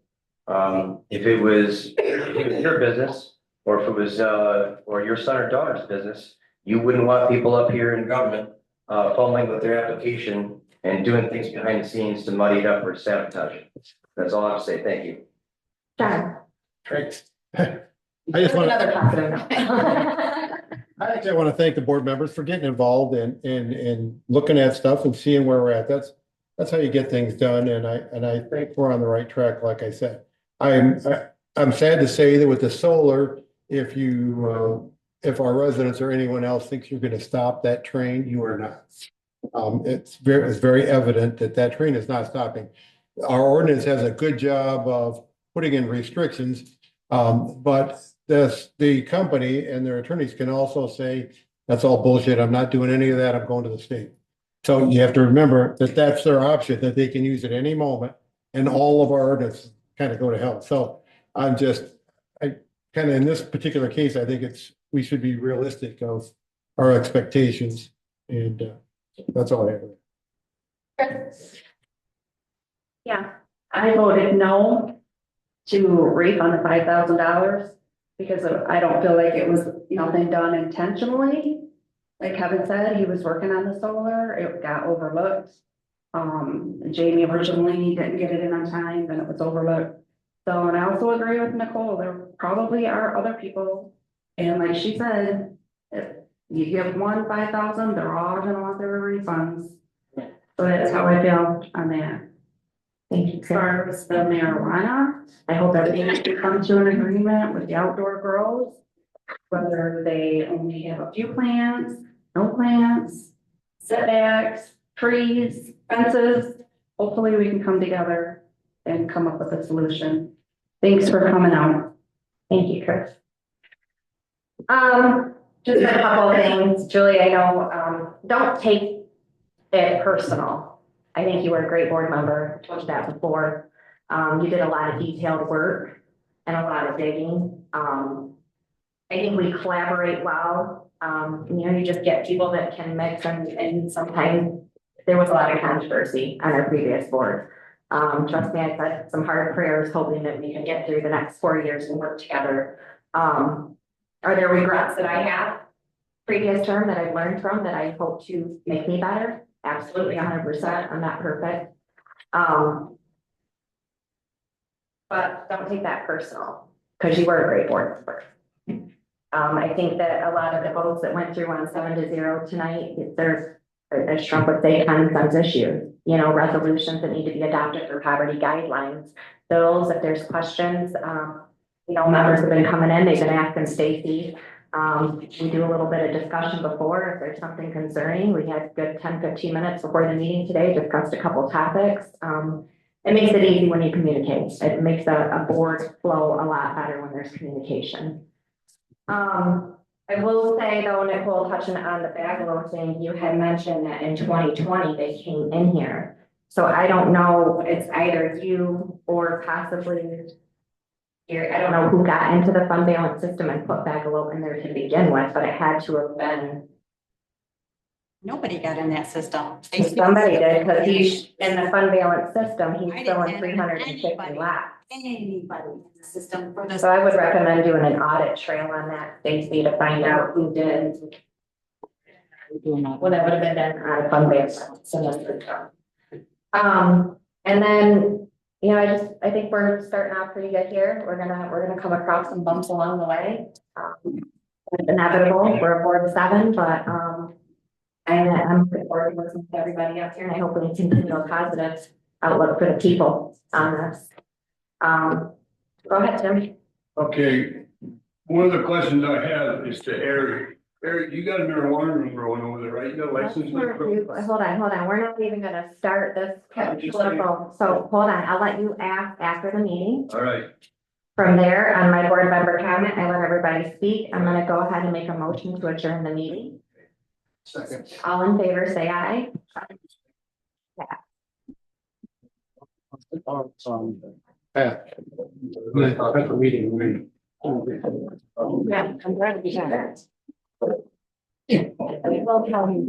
If it was your business, or if it was or your son or daughter's business, you wouldn't want people up here in government fumbling with their application and doing things behind the scenes to muddy it up or sabotage it. That's all I have to say. Thank you. John. Thanks. I just want Another positive note. I want to thank the board members for getting involved and looking at stuff and seeing where we're at. That's how you get things done. And I think we're on the right track, like I said. I'm sad to say that with the solar, if our residents or anyone else thinks you're going to stop that train, you are not. It's very evident that train is not stopping. Our ordinance has a good job of putting in restrictions, but the company and their attorneys can also say, that's all bullshit. I'm not doing any of that. I'm going to the state. So you have to remember that that's their option, that they can use at any moment, and all of our ordinances kind of go to hell. So I kind of, in this particular case, I think we should be realistic of our expectations, and that's all I have. Yeah, I voted no to refund the $5,000 because I don't feel like it was nothing done intentionally. Like Kevin said, he was working on the solar, it got overlooked. Jamie originally didn't get it in on time, then it was overlooked. So, and I also agree with Nicole, there probably are other people, and like she said, if you give one 5,000, they're all gonna want their refunds. So that's how I feel on that. Thank you. As far as the marijuana, I hope everybody can come to an agreement with the outdoor grows. Whether they only have a few plants, no plants, setbacks, trees, fences. Hopefully we can come together and come up with a solution. Thanks for coming out. Thank you, Chris. Just a couple of things, Julie, I know, don't take it personal. I think you were a great board member, I told you that before. You did a lot of detailed work and a lot of digging. I think we collaborate well. You just get people that can mix, and sometimes there was a lot of controversy on our previous board. Trust me, I said some hard prayers hoping that we can get through the next 4 years and work together. Are there regrets that I have previous term that I've learned from that I hope to make me better? Absolutely, 100%. I'm not perfect. But don't take that personal, because you were a great board member. I think that a lot of the votes that went through on 7-0 tonight, there's as Trump would say, common sense issues, you know, resolutions that need to be adopted for poverty guidelines. Bills, if there's questions, you know, members have been coming in, they've been asking Stacy. We do a little bit of discussion before, if there's something concerning, we had good 10-15 minutes before the meeting today, discussed a couple topics. It makes it easy when you communicate. It makes a board flow a lot better when there's communication. I will say though, Nicole, touching on the Baglow thing, you had mentioned that in 2020, they came in here. So I don't know, it's either you or possibly I don't know who got into the fund balance system and put Baglow in there to begin with, but it had to have been. Nobody got in that system. Somebody did, because he's in the fund balance system, I he's didn't still in enter 350 anybody. lakhs. Anybody in the system for this. So I would recommend doing an audit trail on that, Stacy, to find out who did. Well, that would have been done out of fund balance. And then, you know, I think we're starting out pretty good here. We're gonna come across some bumps along the way. It's inevitable, we're a board of 7, but, I'm looking forward to working with everybody up here, and I hope we can continue a positive outlook for the people on this. Go ahead, Tim. Okay, one of the questions I have is to Eric. Eric, you got a marijuana room growing over there, right? You got a license? Hold on, we're not even gonna start this political, so hold on, I'll let you ask after the meeting. All right. From there, on my board member comment, I let everybody speak. I'm gonna go ahead and make a motion to adjourn the meeting. Second. All in favor, say aye. Pat. At the meeting. Yeah, I'm glad to be here. We will tell you, yeah.